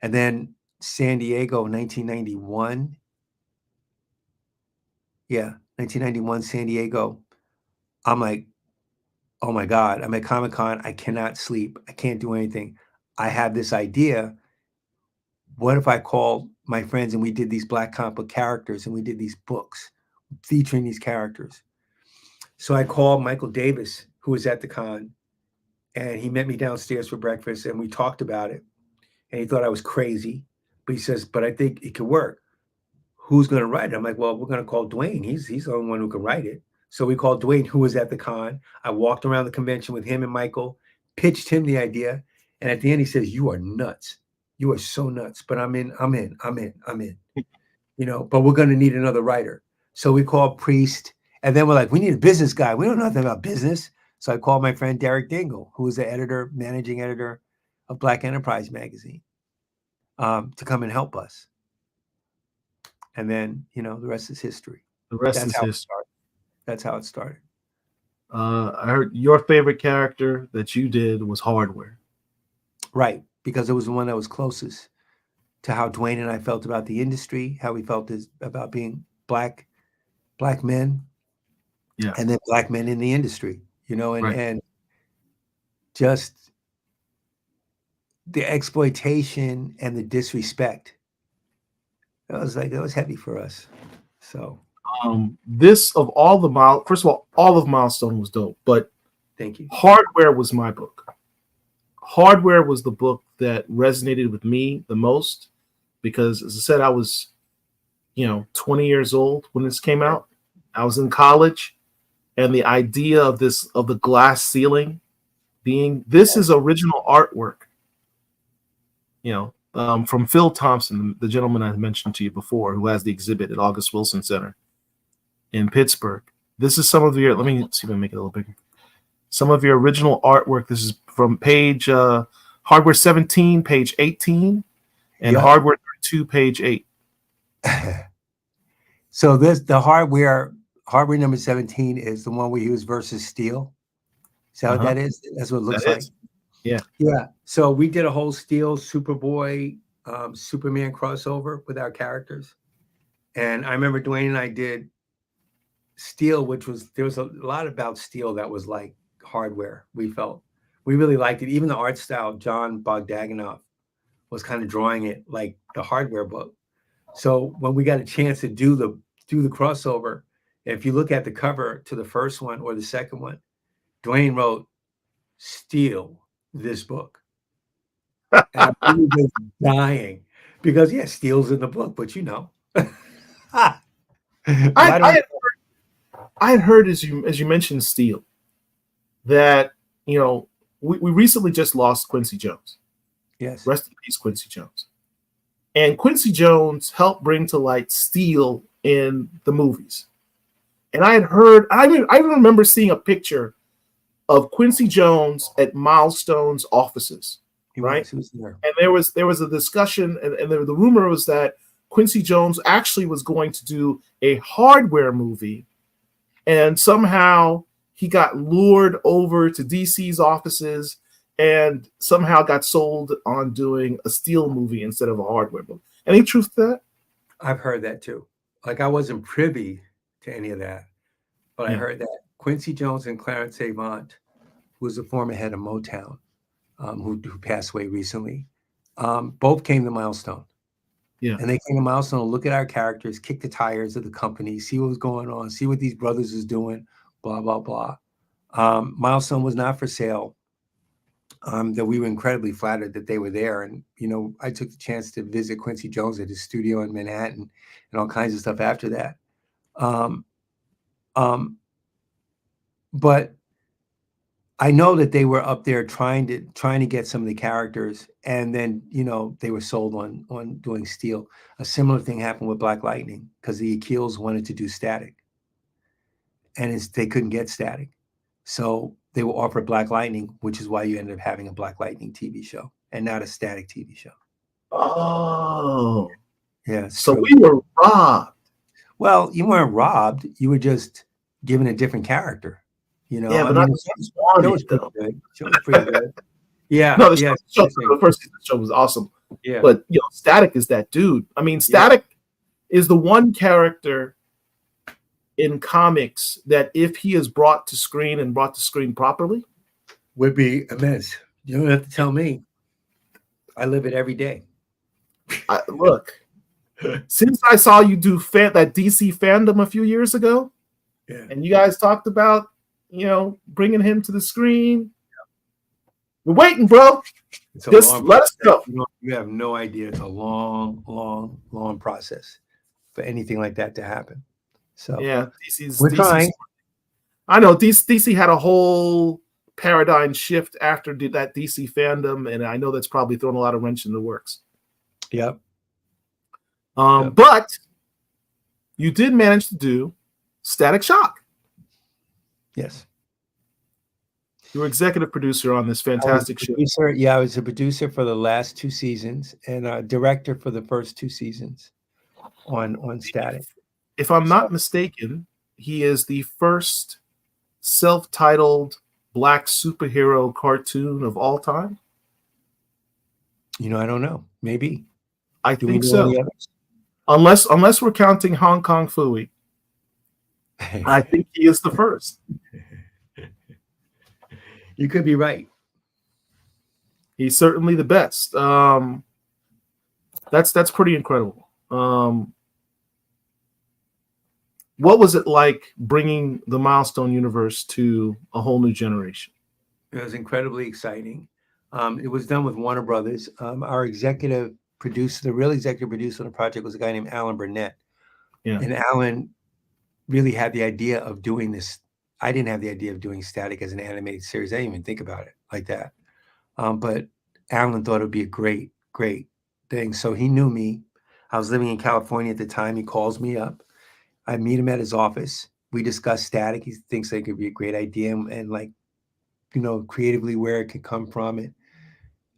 And then San Diego, 1991. Yeah, 1991, San Diego. I'm like, oh my God, I'm at Comic-Con. I cannot sleep. I can't do anything. I have this idea. What if I called my friends and we did these Black comic book characters and we did these books featuring these characters? So I called Michael Davis, who was at the con, and he met me downstairs for breakfast and we talked about it. And he thought I was crazy, but he says, but I think it could work. Who's going to write it? I'm like, well, we're going to call Dwayne. He's the only one who can write it. So we called Dwayne, who was at the con. I walked around the convention with him and Michael, pitched him the idea. And at the end, he says, you are nuts. You are so nuts, but I'm in. You know, but we're going to need another writer. So we called Priest. And then we're like, we need a business guy. We don't know nothing about business. So I called my friend Derek Dingle, who was the managing editor of Black Enterprise magazine, to come and help us. And then, you know, the rest is history. The rest is history. That's how it started. I heard your favorite character that you did was Hardware. Right, because it was the one that was closest to how Dwayne and I felt about the industry, how we felt about being black men, yeah, and then Black men in the industry, you know, and, right. and just the exploitation and the disrespect. It was heavy for us. So this of all the first of all of Milestone was dope, but thank you. Hardware was my book. Hardware was the book that resonated with me the most because, as I said, I was, 20 years old when this came out. I was in college, and the idea of the glass ceiling being this is original artwork. From Phil Thompson, the gentleman I mentioned to you before, who has the exhibit at August Wilson Center in Pittsburgh. This is some of your, let me see if I can make it a little bigger. Some of your original artwork. This is from page Hardware 17, page 18, and Hardware 32, page 8. So the hardware number 17 is the one where he was versus Steel. Is that what that is? That's what it looks like. Yeah. Yeah. So we did a whole Steel Superboy, Superman crossover with our characters. And I remember Dwayne and I did Steel, there was a lot about Steel that was like Hardware. We really liked it. Even the art style, John Bogdanoff was kind of drawing it like the Hardware book. So when we got a chance to do the crossover, if you look at the cover to the first one or the second one, Dwayne wrote Steel this book. And I was just dying because Steel's in the book, but I had heard as you mentioned Steel that we recently just lost Quincy Jones. Yes, rest in peace, Quincy Jones. And Quincy Jones helped bring to light Steel in the movies. And I had heard, I remember seeing a picture of Quincy Jones at Milestone's offices, right? He was there. And there was a discussion, and the rumor was that Quincy Jones actually was going to do a Hardware movie, and somehow he got lured over to DC's offices and somehow got sold on doing a Steel movie instead of a Hardware book. Any truth to that? I've heard that too. Like, I wasn't privy to any of that, but I heard that Quincy Jones and Clarence Avant, who was the former head of Motown, who passed away recently, both came to Milestone. Yeah. And they came to Milestone to look at our characters, kick the tires of the company, see what was going on, see what these brothers was doing, blah, blah, blah. Milestone was not for sale. That we were incredibly flattered that they were there. And, I took the chance to visit Quincy Jones at his studio in Manhattan and all kinds of stuff after that. But I know that they were up there trying to get some of the characters, and then, they were sold on doing Steel. A similar thing happened with Black Lightning because the Akils wanted to do Static, and they couldn't get Static. So they were offered Black Lightning, which is why you ended up having a Black Lightning TV show and not a Static TV show. Oh, yeah. So true. we were robbed. Well, you weren't robbed. You were just given a different character. You know, Yeah, but I mean, not the show wanted, was pretty though. good. Show was pretty good. Yeah, No, the, yeah, the first season of the show was awesome. yeah. But Static is that dude. I mean, Static is the one character in comics that if he is brought to screen and brought to screen properly, would be immense. You don't have to tell me. I live it every day. Look, since I saw you do that DC fandom a few years ago, and you guys talked about, bringing him to the screen, we're waiting, bro. Just let us go. You have no idea. It's a long, long, long process for anything like that to happen. So yeah, we're trying. I know DC had a whole paradigm shift after that DC fandom, and I know that's probably thrown a lot of wrench in the works. Yep. But you did manage to do Static Shock. Yes. You were executive producer on this fantastic show. Yeah, I was a producer for the last 2 seasons and a director for the first 2 seasons on Static. If I'm not mistaken, he is the first self-titled Black superhero cartoon of all time. I don't know. Maybe. I think so. Unless we're counting Hong Kong Phooey. I think he is the first. You could be right. He's certainly the best. That's pretty incredible. What was it like bringing the Milestone universe to a whole new generation? It was incredibly exciting. It was done with Warner Brothers. Our executive producer, the real executive producer on the project, was a guy named Alan Burnett. Yeah. And Alan really had the idea of doing this. I didn't have the idea of doing Static as an animated series. I didn't even think about it like that. But Alan thought it would be a great, great thing. So he knew me. I was living in California at the time. He calls me up. I meet him at his office. We discuss Static. He thinks it could be a great idea and creatively where it could come from. It.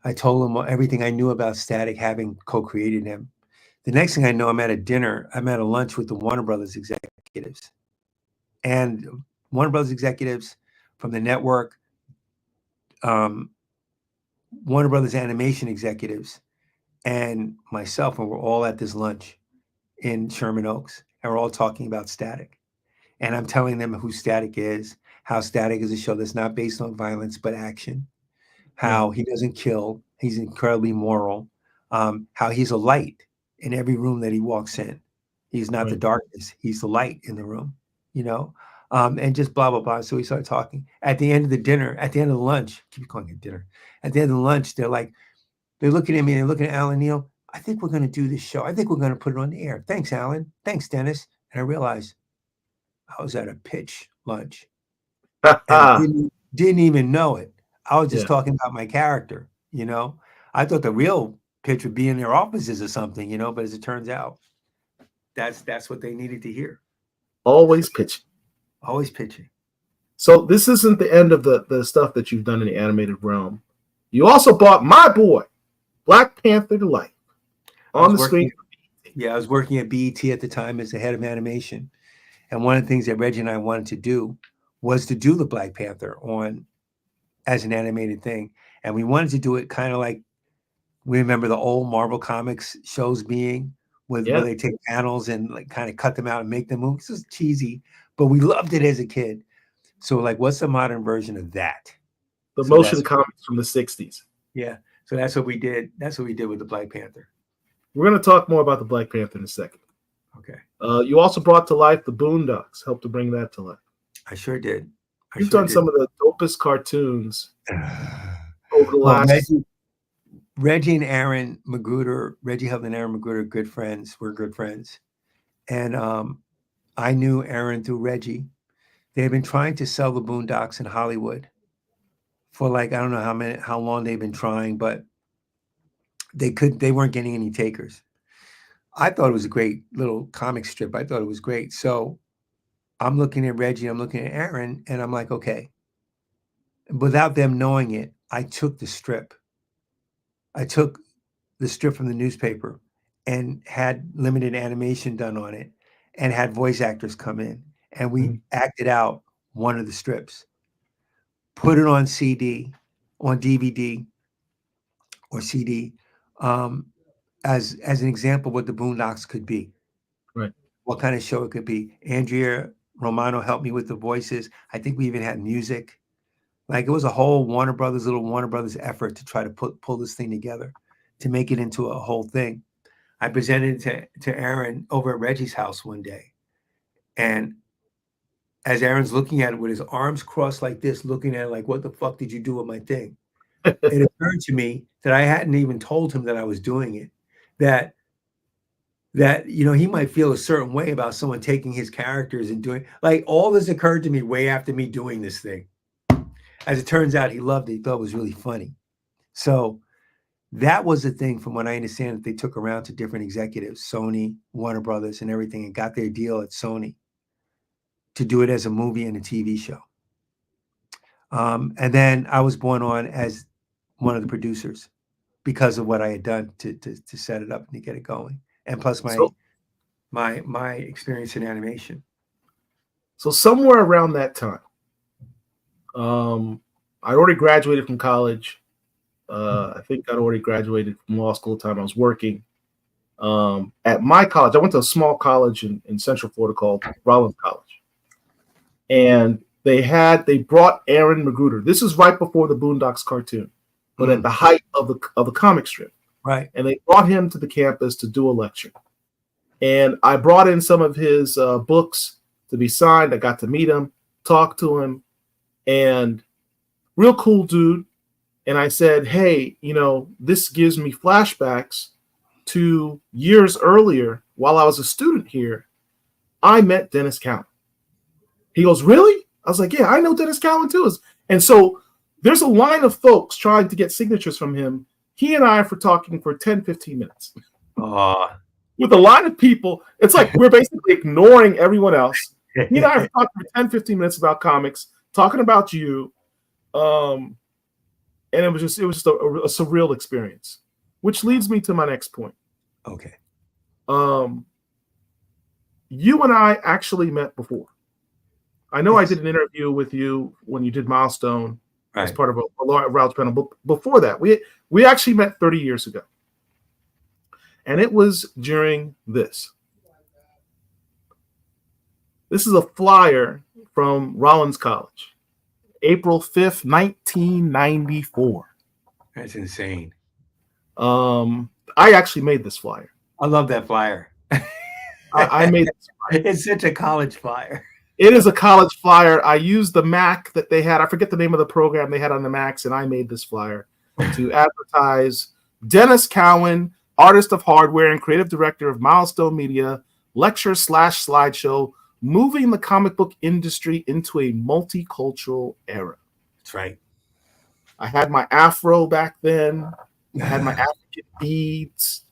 I told him everything I knew about Static, having co-created him. The next thing I know, I'm at a lunch with the Warner Brothers executives. And Warner Brothers executives from the network, Warner Brothers animation executives, and myself, and we're all at this lunch in Sherman Oaks, and we're all talking about Static. And I'm telling them who Static is, how Static is a show that's not based on violence, but action, how he doesn't kill, he's incredibly moral, how he's a light in every room that he walks in. He's not the darkness, he's the light in the room, and just blah, blah, blah. So we started talking. At the end of the dinner, at the end of the lunch, keep calling it dinner. At the end of the lunch, they're looking at me and they're looking at Alan Neal. I think we're going to do this show. I think we're going to put it on the air. Thanks, Alan. Thanks, Dennis. And I realized I was at a pitch lunch. And didn't even know it. I was just talking about my character, I thought the real pitch would be in their offices or something, but as it turns out, that's what they needed to hear. Always pitching. Always pitching. So this isn't the end of the stuff that you've done in the animated realm. You also bought my boy, Black Panther to life on the screen. Yeah, I was working at BET at the time as the head of animation. And one of the things that Reggie and I wanted to do was to do the Black Panther as an animated thing. And we wanted to do it kind of like we remember the old Marvel Comics shows being where they take panels and kind of cut them out and make them move. This is cheesy, but we loved it as a kid. So what's the modern version of that? The motion comics from the 60s. Yeah. So that's what we did. That's what we did with the Black Panther. We're going to talk more about the Black Panther in a second. Okay. You also brought to life the Boondocks, helped to bring that to life. I sure did. You've done some of the dopest cartoons over the last... Reggie and Aaron Magruder, Reggie Held and Aaron Magruder, good friends. We're good friends. And I knew Aaron through Reggie. They had been trying to sell the Boondocks in Hollywood for I don't know how long they've been trying, but they weren't getting any takers. I thought it was a great little comic strip. I thought it was great. So I'm looking at Reggie, I'm looking at Aaron, and I'm like, okay, without them knowing it, I took the strip. I took the strip from the newspaper and had limited animation done on it and had voice actors come in, and we acted out one of the strips, put it on CD, on DVD or CD, as an example what the Boondocks could be. Right. What kind of show it could be. Andrea Romano helped me with the voices. I think we even had music. Like, it was a whole little Warner Brothers effort to try to pull this thing together, to make it into a whole thing. I presented it to Aaron over at Reggie's house one day. And as Aaron's looking at it with his arms crossed like this, looking at it like, what the fuck did you do with my thing? It occurred to me that I hadn't even told him that I was doing it. That he might feel a certain way about someone taking his characters and doing, like, all this occurred to me way after me doing this thing. As it turns out, he loved it. He thought it was really funny. So that was the thing, from what I understand, that they took around to different executives, Sony, Warner Brothers, and everything, and got their deal at Sony to do it as a movie and a TV show. And then I was born on as one of the producers because of what I had done to set it up and to get it going. And plus my experience in animation. So somewhere around that time, I already graduated from college. I think I'd already graduated from law school the time I was working. At my college, I went to a small college in Central Florida called Rollins College. And they brought Aaron Magruder. This is right before the Boondocks cartoon, but at the height of the comic strip. Right. And they brought him to the campus to do a lecture. And I brought in some of his books to be signed. I got to meet him, talk to him, and real cool dude. And I said, hey, this gives me flashbacks to years earlier while I was a student here. I met Denys Cowan. He goes, really? I was like, yeah, I know Denys Cowan too. And so there's a line of folks trying to get signatures from him. He and I are talking for 10, 15 minutes. With a line of people, it's like we're basically ignoring everyone else. He and I are talking for 10, 15 minutes about comics, talking about you. And it was just a surreal experience, which leads me to my next point. Okay. You and I actually met before. I know yes. I did an interview with you when you did Milestone as part of a large panel. But before that, we actually met 30 years ago. And it was during this. This is a flyer from Rollins College, April 5th, 1994. That's insane. I actually made this flyer. I love that flyer. I made this flyer. It's such a college flyer. It is a college flyer. I used the Mac that they had. I forget the name of the program they had on the Macs, and I made this flyer to advertise Denys Cowan, artist of hardware and creative director of Milestone Media, lecture/slideshow, moving the comic book industry into a multicultural era. That's right. I had my afro back then. I had my African beads.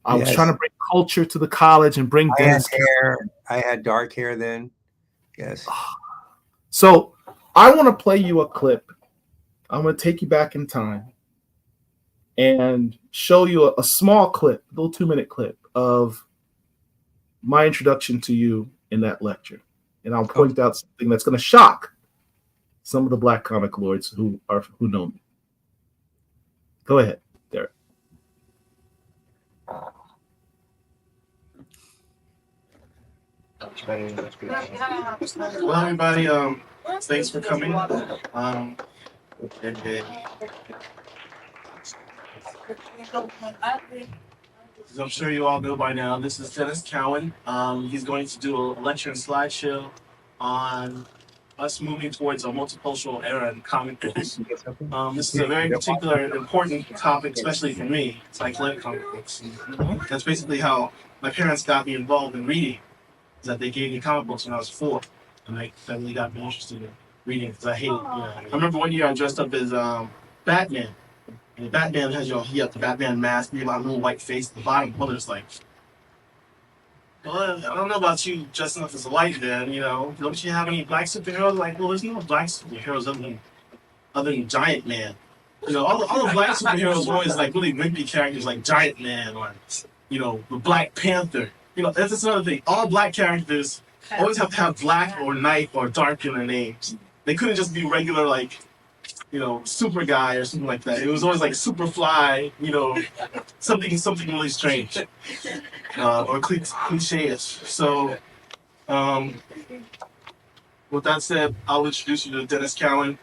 I was trying to bring culture to the college and bring Denys hair. I had dark hair then. Yes. So I want to play you a clip. I'm going to take you back in time and show you a small clip, a little 2-minute clip of my introduction to you in that lecture. And I'll point out something that's going to shock some of the black comic lords who know me. Go ahead, Derek. Well, everybody, thanks for coming. As I'm sure you all know by now, this is Denys Cowan. He's going to do a lecture and slideshow on us moving towards a multicultural era in comic books. This is a very particular, important topic, especially for me. It's like comic books. That's basically how my parents got me involved in reading. Is that they gave me comic books when I was 4, and that really got me interested in reading because I hated. I remember one year I dressed up as Batman, and Batman has the Batman mask, you have a little white face at the bottom. Well, there's like Well, I don't know about you dressing up as a white man, you know. Don't you have any black superheroes? Like, well, there's no black superheroes other than Giant Man. You know, all the black superheroes are always like really wimpy characters like Giant Man or, you know, the Black Panther. You know, that's another thing. All black characters always have to have black or night or dark in their names. They couldn't just be regular, like, you know, super guy or something like that. It was always like Superfly, you know, something really strange or cliche-ish. So, with that said, I'll introduce you to Denys Cowan,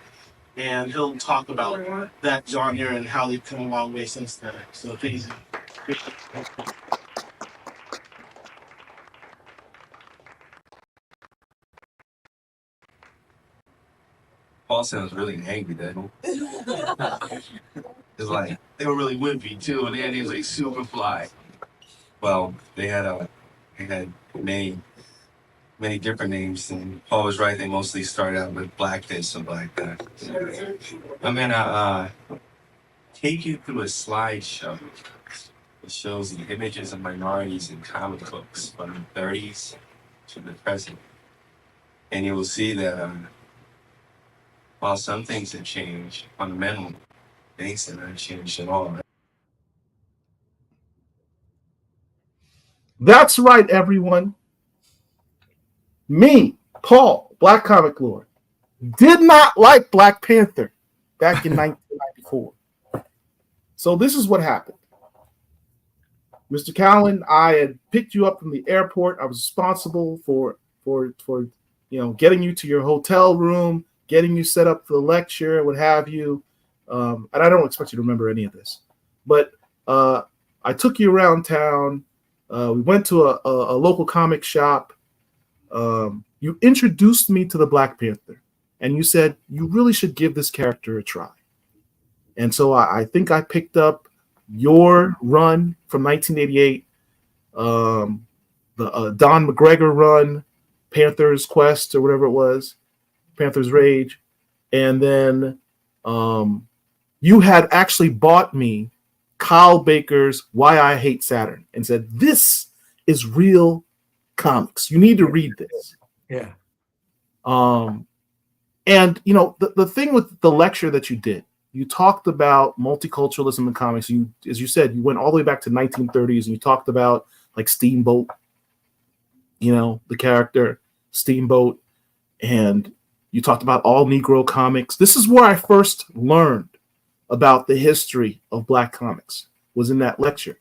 and he'll talk about that genre and how they've come a long way since then. So, please. Paul sounds really angry, doesn't he? It's like They were really wimpy too, and they had names like Superfly. well, they had many different names, and Paul was right. They mostly started out with black this and black that. I'm gonna take you through a slideshow. It shows the images of minorities in comic books from the 30s to the present, and you will see that while some things have changed, fundamentally, things have not changed at all. That's right, everyone. Me, Paul, Black Comic Lord, did not like Black Panther back in 1994. So this is what happened. Mr. Cowan, I had picked you up from the airport. I was responsible for getting you to your hotel room, getting you set up for the lecture, what have you. And I don't expect you to remember any of this. But I took you around town. We went to a local comic shop. You introduced me to the Black Panther, and you said you really should give this character a try. And so I think I picked up your run from 1988, the Don McGregor run, Panther's Quest or whatever it was, Panther's Rage, and then you had actually bought me Kyle Baker's Why I Hate Saturn and said, this is real comics. You need to read this. Yeah. And, you know, the thing with the lecture that you did, you talked about multiculturalism in comics. You, as you said, you went all the way back to 1930s and you talked about like Steamboat, you know, the character Steamboat, and you talked about all Negro comics. This is where I first learned about the history of Black comics, was in that lecture.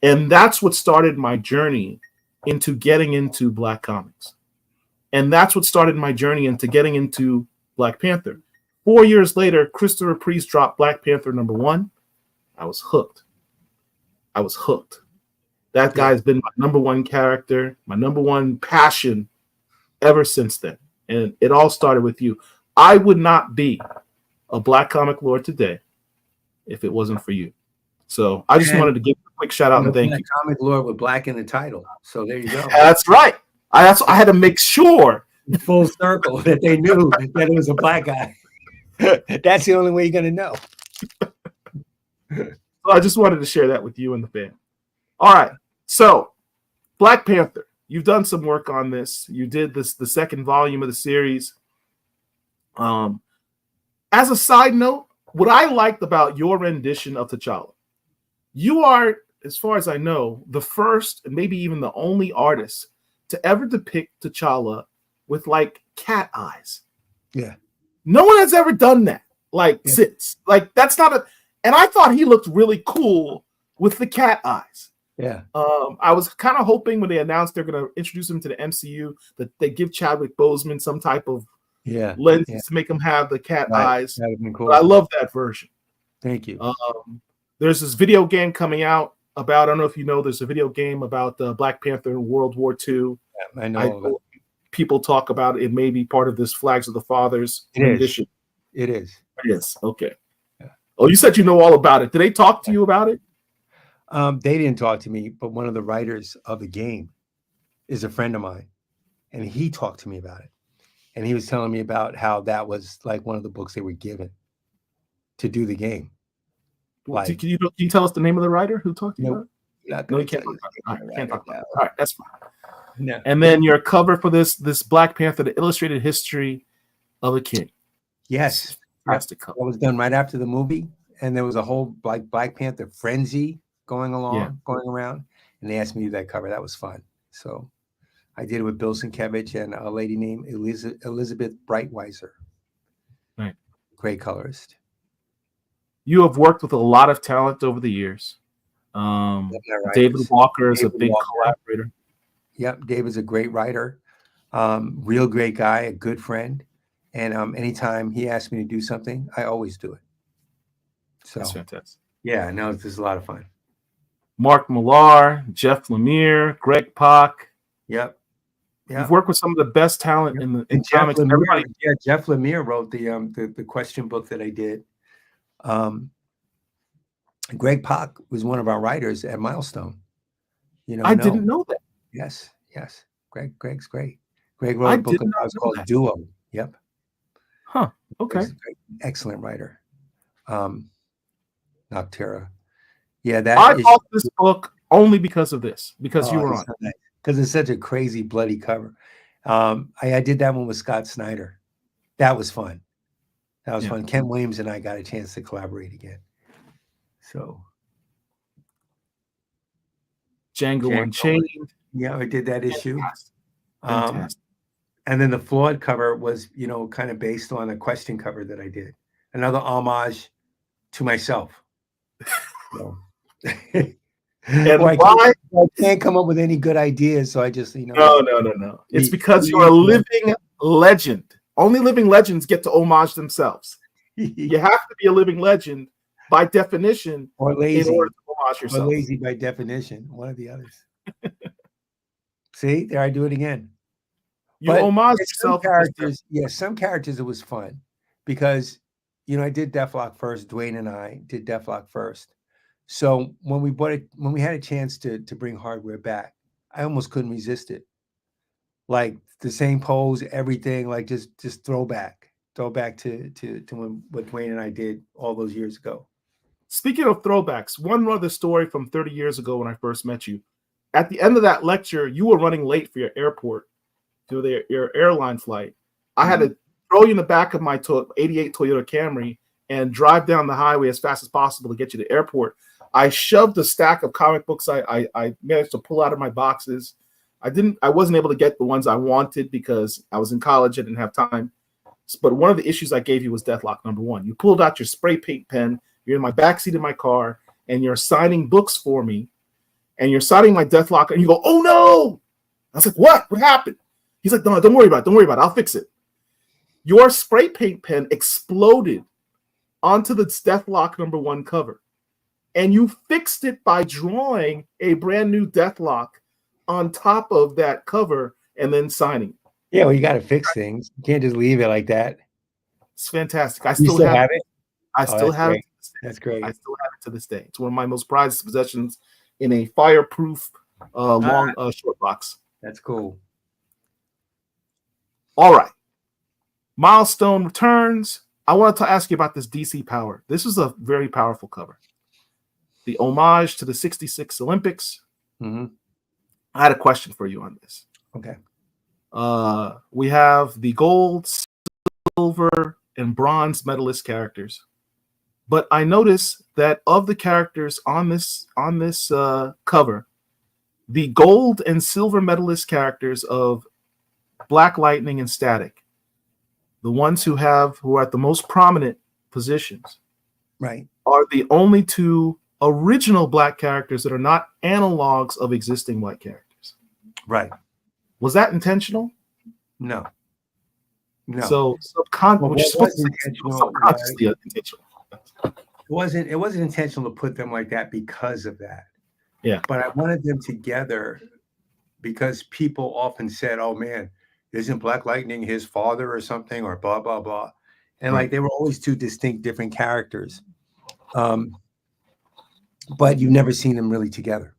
And that's what started my journey into getting into Black comics. And that's what started my journey into getting into Black Panther. 4 years later, Christopher Priest dropped Black Panther #1. I was hooked. That guy's been my #1 character, my #1 passion ever since then. And it all started with you. I would not be a Black comic lord today if it wasn't for you. So I just wanted to give a quick shout out and thank you. Comic lord with black in the title. So there you go. That's right. I had to make sure. Full circle that they knew that it was a black guy. That's the only way you're going to know. So I just wanted to share that with you and the fam. All right. So Black Panther, you've done some work on this. You did the second volume of the series. As a side note, what I liked about your rendition of T'Challa, you are, as far as I know, the first and maybe even the only artist to ever depict T'Challa with like cat eyes. Yeah. No one has ever done that. Since. Like, that's not and I thought he looked really cool with the cat eyes. Yeah. I was kind of hoping when they announced they're going to introduce him to the MCU that they give Chadwick Boseman some type of lenses to make him have the cat eyes. That would have been cool. But I love that version. Thank you. There's this video game coming out about, I don't know if you know, there's a video game about Black Panther in World War II. Yeah, I know. People talk about it may be part of this Flags of the Fathers rendition. It is. Okay. Yeah. Oh, you said you know all about it. Did they talk to you about it? They didn't talk to me, but one of the writers of the game is a friend of mine, and he talked to me about it. And he was telling me about how that was like one of the books they were given to do the game. Can you tell us the name of the writer who talked to you about it? Not No, gonna you can't tell talk you about it. All right, can't talk about now. it. All right, that's fine. No. And then your cover for this Black Panther, the illustrated history of a king. Yes. Fantastic cover. That was done right after the movie, and there was a whole like Black Panther frenzy going around, and they asked me to do that cover. That was fun. So I did it with Bill Sienkiewicz and a lady named Elizabeth Breitweiser. Right. Great colorist. You have worked with a lot of talent over the years. David Walker is a big collaborator. Yep, David's a great writer, real great guy, a good friend. And anytime he asks me to do something, I always do it. So That's fantastic. Yeah, no, this is a lot of fun. Mark Millar, Jeff Lemire, Greg Pak. Yep. You've worked with some of the best talent in comics. Jeff Lemire wrote the question book that I did. Greg Pak was one of our writers at Milestone. I didn't know that. Yes. Greg's great. Greg wrote a book called Duo. Yep. Huh. Okay. Excellent writer. Noctera. Yeah, I bought this book only because of this, because you were on it. Because it's such a crazy, bloody cover. I did that one with Scott Snyder. That was fun. Fun. Ken Williams and I got a chance to collaborate again. So Django Unchained. Yeah, I did that issue. Fantastic. And then the flawed cover was, kind of based on a question cover that I did. Another homage to myself. So. And I can't come up with any good ideas, so I just, No. It's because you're a living legend. Only living legends get to homage themselves. You have to be a living legend by definition, or lazy, in order to homage yourself. Or lazy by definition, one of the others. See, there I do it again. You homage yourself. Some characters it was fun because, I did Deathlock first. Dwayne and I did Deathlock first. So when we had a chance to bring Hardware back, I almost couldn't resist it. Like the same pose, everything, like just throwback to what Dwayne and I did all those years ago. Speaking of throwbacks, one other story from 30 years ago when I first met you. At the end of that lecture, you were running late for your airport, to your airline flight. I had to throw you in the back of my 88 Toyota Camry and drive down the highway as fast as possible to get you to the airport. I shoved a stack of comic books I managed to pull out of my boxes. I wasn't able to get the ones I wanted because I was in college. I didn't have time. But one of the issues I gave you was Deathlock #1. You pulled out your spray paint pen. You're in my backseat of my car, and you're signing books for me. And you're signing my Deathlock, and you go, "Oh no!" I was like, "What? What happened?" He's like, "No, don't worry about it. Don't worry about it. I'll fix it." Your spray paint pen exploded onto the Deathlock #1 cover. And you fixed it by drawing a brand new Deathlock on top of that cover and then signing. Yeah, well, you got to fix things. You can't just leave it like that. It's fantastic. I still have it. I still have it. That's great. I still have it to this day. It's one of my most prized possessions in a fireproof short box. That's cool. All right. Milestone returns. I wanted to ask you about this DC Power. This was a very powerful cover. The homage to the 66 Olympics. Mm-hmm. I had a question for you on this. Okay. We have the gold, silver, and bronze medalist characters. But I noticed that of the characters on this cover, the gold and silver medalist characters of Black Lightning and Static, the ones who are at the most prominent positions, right, are the only two original Black characters that are not analogs of existing white characters. Right. Was that intentional? No. So subconsciously intentional. It wasn't intentional to put them like that because of that. Yeah. But I wanted them together because people often said, "Oh man, isn't Black Lightning his father or something?" or blah blah blah. And like they were always two distinct different characters. But you've never seen them really together,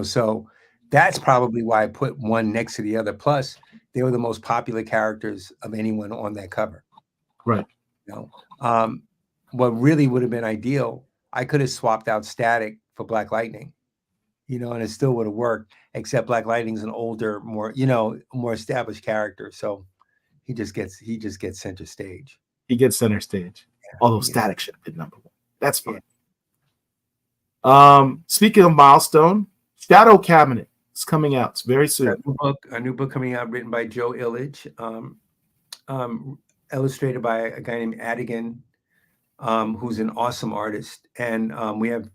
so that's probably why I put one next to the other. Plus, they were the most popular characters of anyone on that cover. Right. What really would have been ideal, I could have swapped out Static for Black Lightning, and it still would have worked, except Black Lightning's an older, more established character. So he just gets center stage. He gets center stage. Yeah, Although Static should have been number 1. That's fine. Yeah. Speaking of Milestone, Shadow Cabinet is coming out very soon. A new book coming out, written by Joe Illidge, illustrated by a guy named Adigan, who's an awesome artist. And we have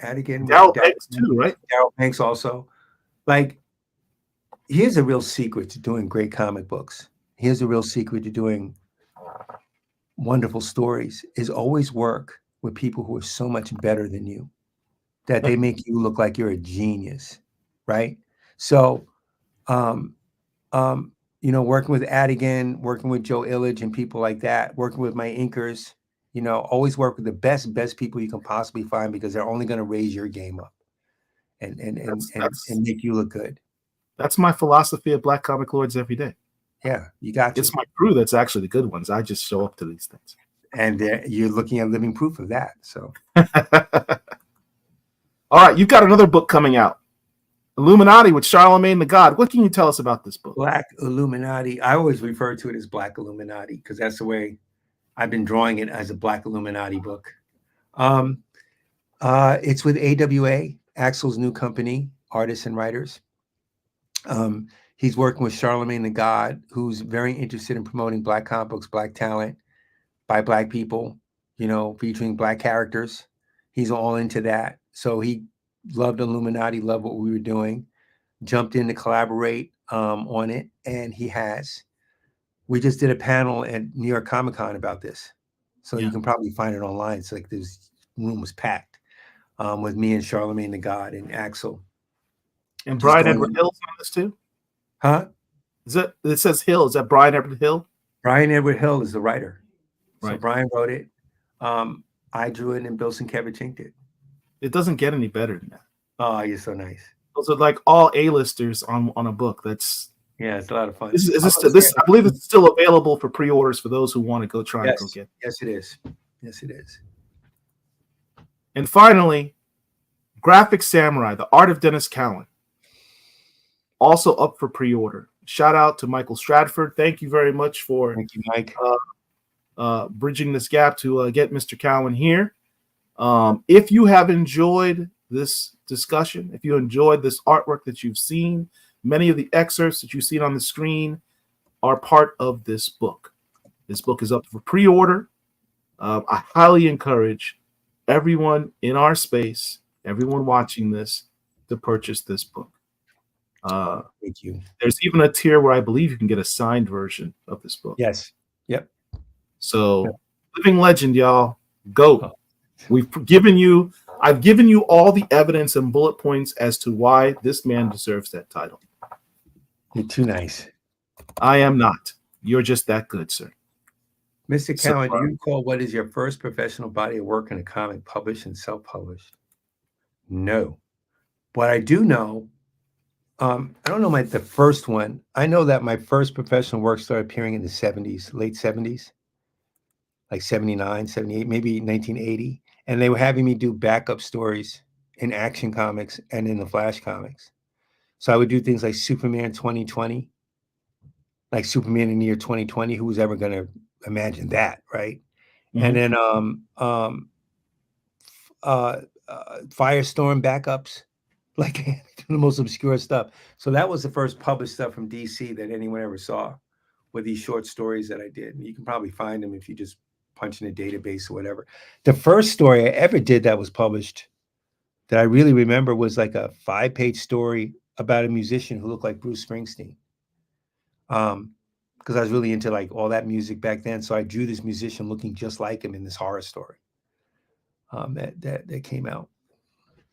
Adigan. Darryl Banks too, right? Darryl Banks also. Like, here's a real secret to doing great comic books. Here's a real secret to doing wonderful stories, is always work with people who are so much better than you that they make you look like you're a genius, right? So, working with Adigan, working with Joe Illidge and people like that, working with my inkers, always work with the best people you can possibly find, because they're only going to raise your game up and make you look good. That's my philosophy of Black Comic Lords every day. Yeah, you got It's my crew that's actually the good ones. I just show up to these things. And you're looking at living proof of that. So, all right, you've got another book coming out, Illuminati with Charlemagne the God. What can you tell us about this book? Black Illuminati. I always refer to it as Black Illuminati because that's the way I've been drawing it, as a Black Illuminati book. It's with AWA, Axel's new company, artists and writers. He's working with Charlemagne the God, who's very interested in promoting Black comic books, Black talent by Black people, featuring Black characters. He's all into that. So he loved Illuminati, loved what we were doing, jumped in to collaborate on it, and he has. We just did a panel at New York Comic Con about this. So you can probably find it online. It's like this room was packed with me and Charlemagne the God and Axel. And Brian Edward Hill's on this too? Huh? It says Hill. Is that Brian Edward Hill? Brian Edward Hill is the writer. Right. So Brian wrote it. I drew it, and Bill Sienkiewicz inked it. It doesn't get any better than that. Oh, you're so nice. Those are like all A-listers on a book. It's a lot of fun. I believe it's still available for pre-orders for those who want to go try and go get it. Yes, it is. Yes, it is. And finally, Graphic Samurai, The Art of Denys Cowan. Also up for pre-order. Shout out to Michael Stratford. Thank you very much for Thank you, Mike. Bridging this gap to get Mr. Cowan here. If you have enjoyed this discussion, if you enjoyed this artwork that you've seen, many of the excerpts that you've seen on the screen are part of this book. This book is up for pre-order. I highly encourage everyone in our space, everyone watching this, to purchase this book. Thank you. There's even a tier where I believe you can get a signed version of this book. Yes. Yep. So, living legend, y'all. Go. I've given you all the evidence and bullet points as to why this man deserves that title. You're too nice. I am not. You're just that good, sir. Mr. Cowan, do you recall what is your first professional body of work in a comic published and self-published? No. What I do know, I don't know the first one. I know that my first professional work started appearing in the 70s, late 70s, like 79, 78, maybe 1980. And they were having me do backup stories in Action Comics and in the Flash Comics. So I would do things like Superman 2020, like Superman in the year 2020. Who was ever going to imagine that, right? Mm-hmm. And then Firestorm backups, like the most obscure stuff. So that was the first published stuff from DC that anyone ever saw, with these short stories that I did. And you can probably find them if you just punch in a database or whatever. The first story I ever did that was published that I really remember was like a 5-page story about a musician who looked like Bruce Springsteen. Because I was really into like all that music back then. So I drew this musician looking just like him in this horror story that came out.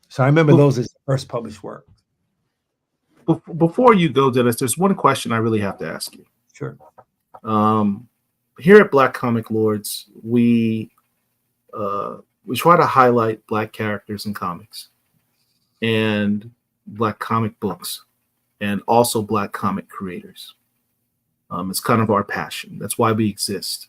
So I remember those as the first published work. Before you go, Denys, there's one question I really have to ask you. Sure. Here at Black Comic Lords, we try to highlight Black characters in comics and Black comic books and also Black comic creators. It's kind of our passion. That's why we exist.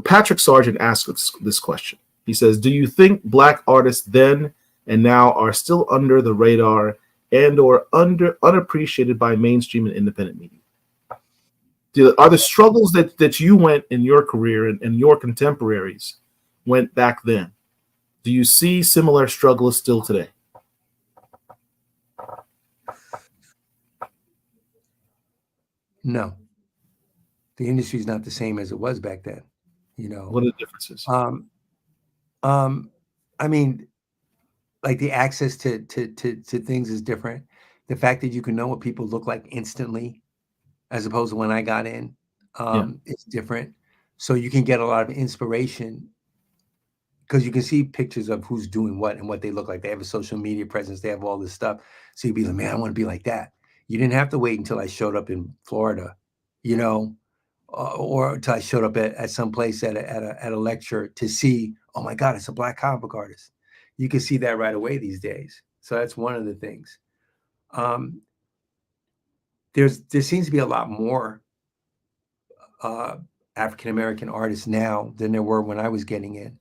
Patrick Sargent asked us this question. He says, do you think black artists then and now are still under the radar and or unappreciated by mainstream and independent media? Are the struggles that you went in your career and your contemporaries went back then, do you see similar struggles still today? No. The industry is not the same as it was back then. You know, what are the differences? I mean, like the access to things is different. The fact that you can know what people look like instantly, as opposed to when I got in, it's different. So you can get a lot of inspiration because you can see pictures of who's doing what and what they look like. They have a social media presence. They have all this stuff. So you'd be like, man, I want to be like that. You didn't have to wait until I showed up in Florida, you know, or until I showed up at some place at a lecture to see, oh my God, it's a black comic book artist. You can see that right away these days. So that's one of the things. There seems to be a lot more African-American artists now than there were when I was getting in.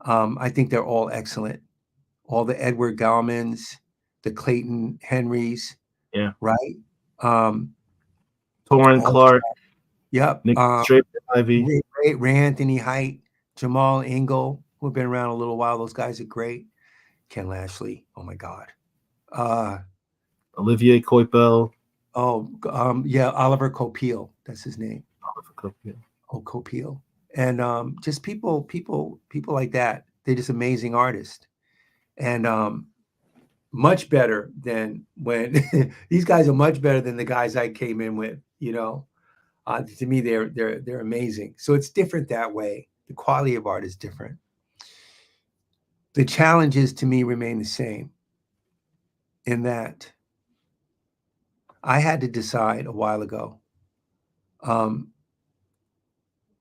I think they're all excellent. All the Edward Galmans, the Clayton Henrys, right? Torrin Clark, yep. Nick Ivy, Ray Anthony Height, Jamal Ingle, who have been around a little while. Those guys are great. Ken Lashley, oh my God. Olivier Coipel. Oliver Copiel. That's his name. Oliver Copiel. Oh, Copiel. And just people like that. They're just amazing artists. And much better than when these guys are much better than the guys I came in with, you know. To me, they're amazing. So it's different that way. The quality of art is different. The challenges to me remain the same in that I had to decide a while ago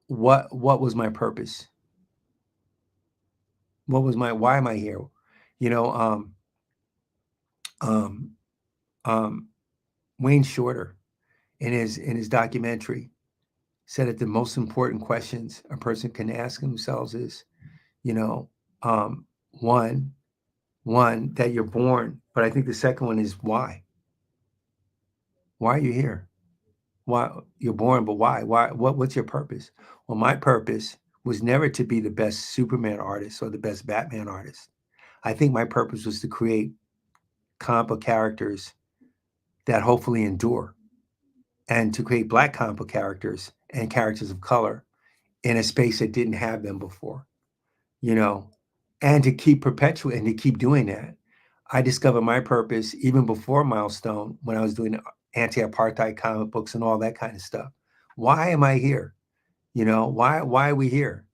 what was my purpose? Why am I here? You know, Wayne Shorter in his documentary said that the most important questions a person can ask themselves is, you know, one that you're born, but I think the second one is why? Why are you here? Why you're born, but why? What's your purpose? Well, my purpose was never to be the best Superman artist or the best Batman artist. I think my purpose was to create comic book characters that hopefully endure, and to create black comic book characters and characters of color in a space that didn't have them before, you know, and to keep perpetuating and to keep doing that. I discovered my purpose even before Milestone when I was doing anti-apartheid comic books and all that kind of stuff. Why am I here? You know, why are we here?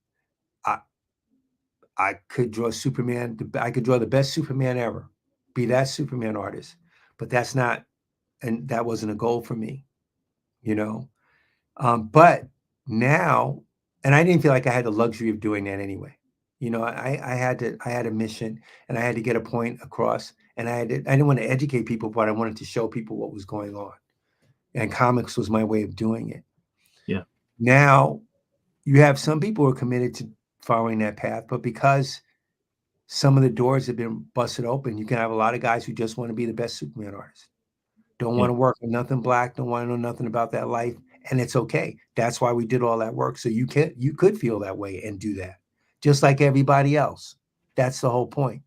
I could draw Superman. I could draw the best Superman ever, be that Superman artist, but that's not, and that wasn't a goal for me, you know. But now, and I didn't feel like I had the luxury of doing that anyway. You know, I had a mission, and I had to get a point across, and I didn't want to educate people, but I wanted to show people what was going on, and comics was my way of doing it. Yeah. Now, you have some people who are committed to following that path, but because some of the doors have been busted open, you can have a lot of guys who just want to be the best Superman artist. Don't want to work with nothing black, don't want to know nothing about that life, and it's okay. That's why we did all that work, so you could feel that way and do that, just like everybody else. That's the whole point.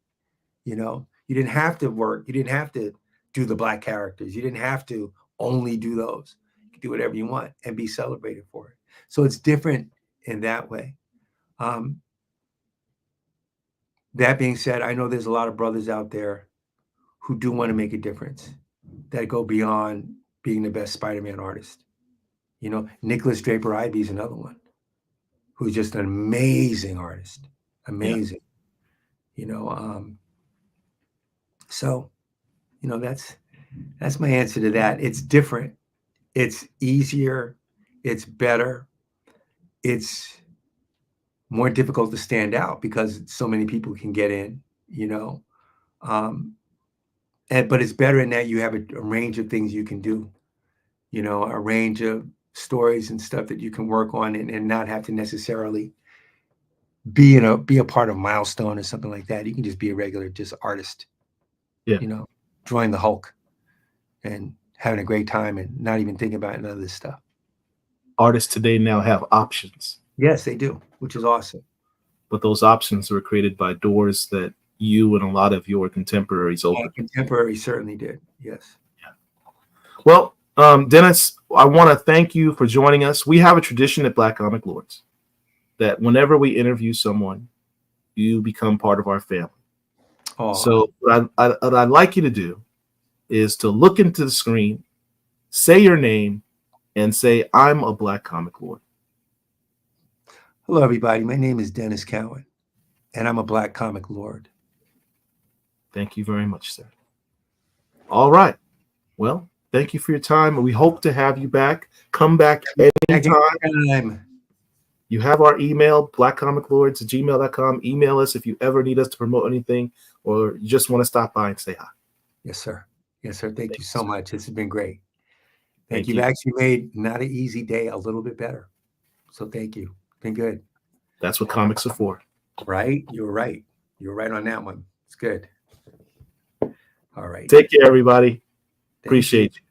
You know, you didn't have to work, you didn't have to do the black characters, you didn't have to only do those. You can do whatever you want and be celebrated for it. So it's different in that way. That being said, I know there's a lot of brothers out there who do want to make a difference, that go beyond being the best Spider-Man artist. You know, Nicholas Draper Ivey is another one who's just an amazing artist. Amazing. Yeah. You know, so, you know, that's my answer to that. It's different. It's easier. It's better. It's more difficult to stand out because so many people can get in, you know. But it's better in that you have a range of things you can do, you know, a range of stories and stuff that you can work on and not have to necessarily be a part of Milestone or something like that. You can just be a regular just artist. Yeah. You know, drawing the Hulk and having a great time and not even thinking about none of this stuff. Artists today now have options. Yes, they do, which is awesome. But those options were created by doors that you and a lot of your contemporaries opened. Contemporaries certainly did. Yes. Yeah. Well, Denys, I want to thank you for joining us. We have a tradition at Black Comic Lords that whenever we interview someone, you become part of our family. Oh. So what I'd like you to do is to look into the screen, say your name, and say, I'm a Black Comic Lord. Hello, everybody. My name is Denys Cowan, and I'm a Black Comic Lord. Thank you very much, sir. All right. Well, thank you for your time. We hope to have you back. Come back anytime. You have our email, blackcomiclords@gmail.com. Email us if you ever need us to promote anything or you just want to stop by and say hi. Yes, sir. Yes, sir. Thank you so much. This has been great. Thank You've you. actually made not an easy day a little bit better. So thank you. Been good. That's what comics are for. Right? You're right. You're right on that one. It's good. All right. Take care, everybody. Appreciate you.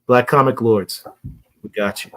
Black Comic Lords. We got you.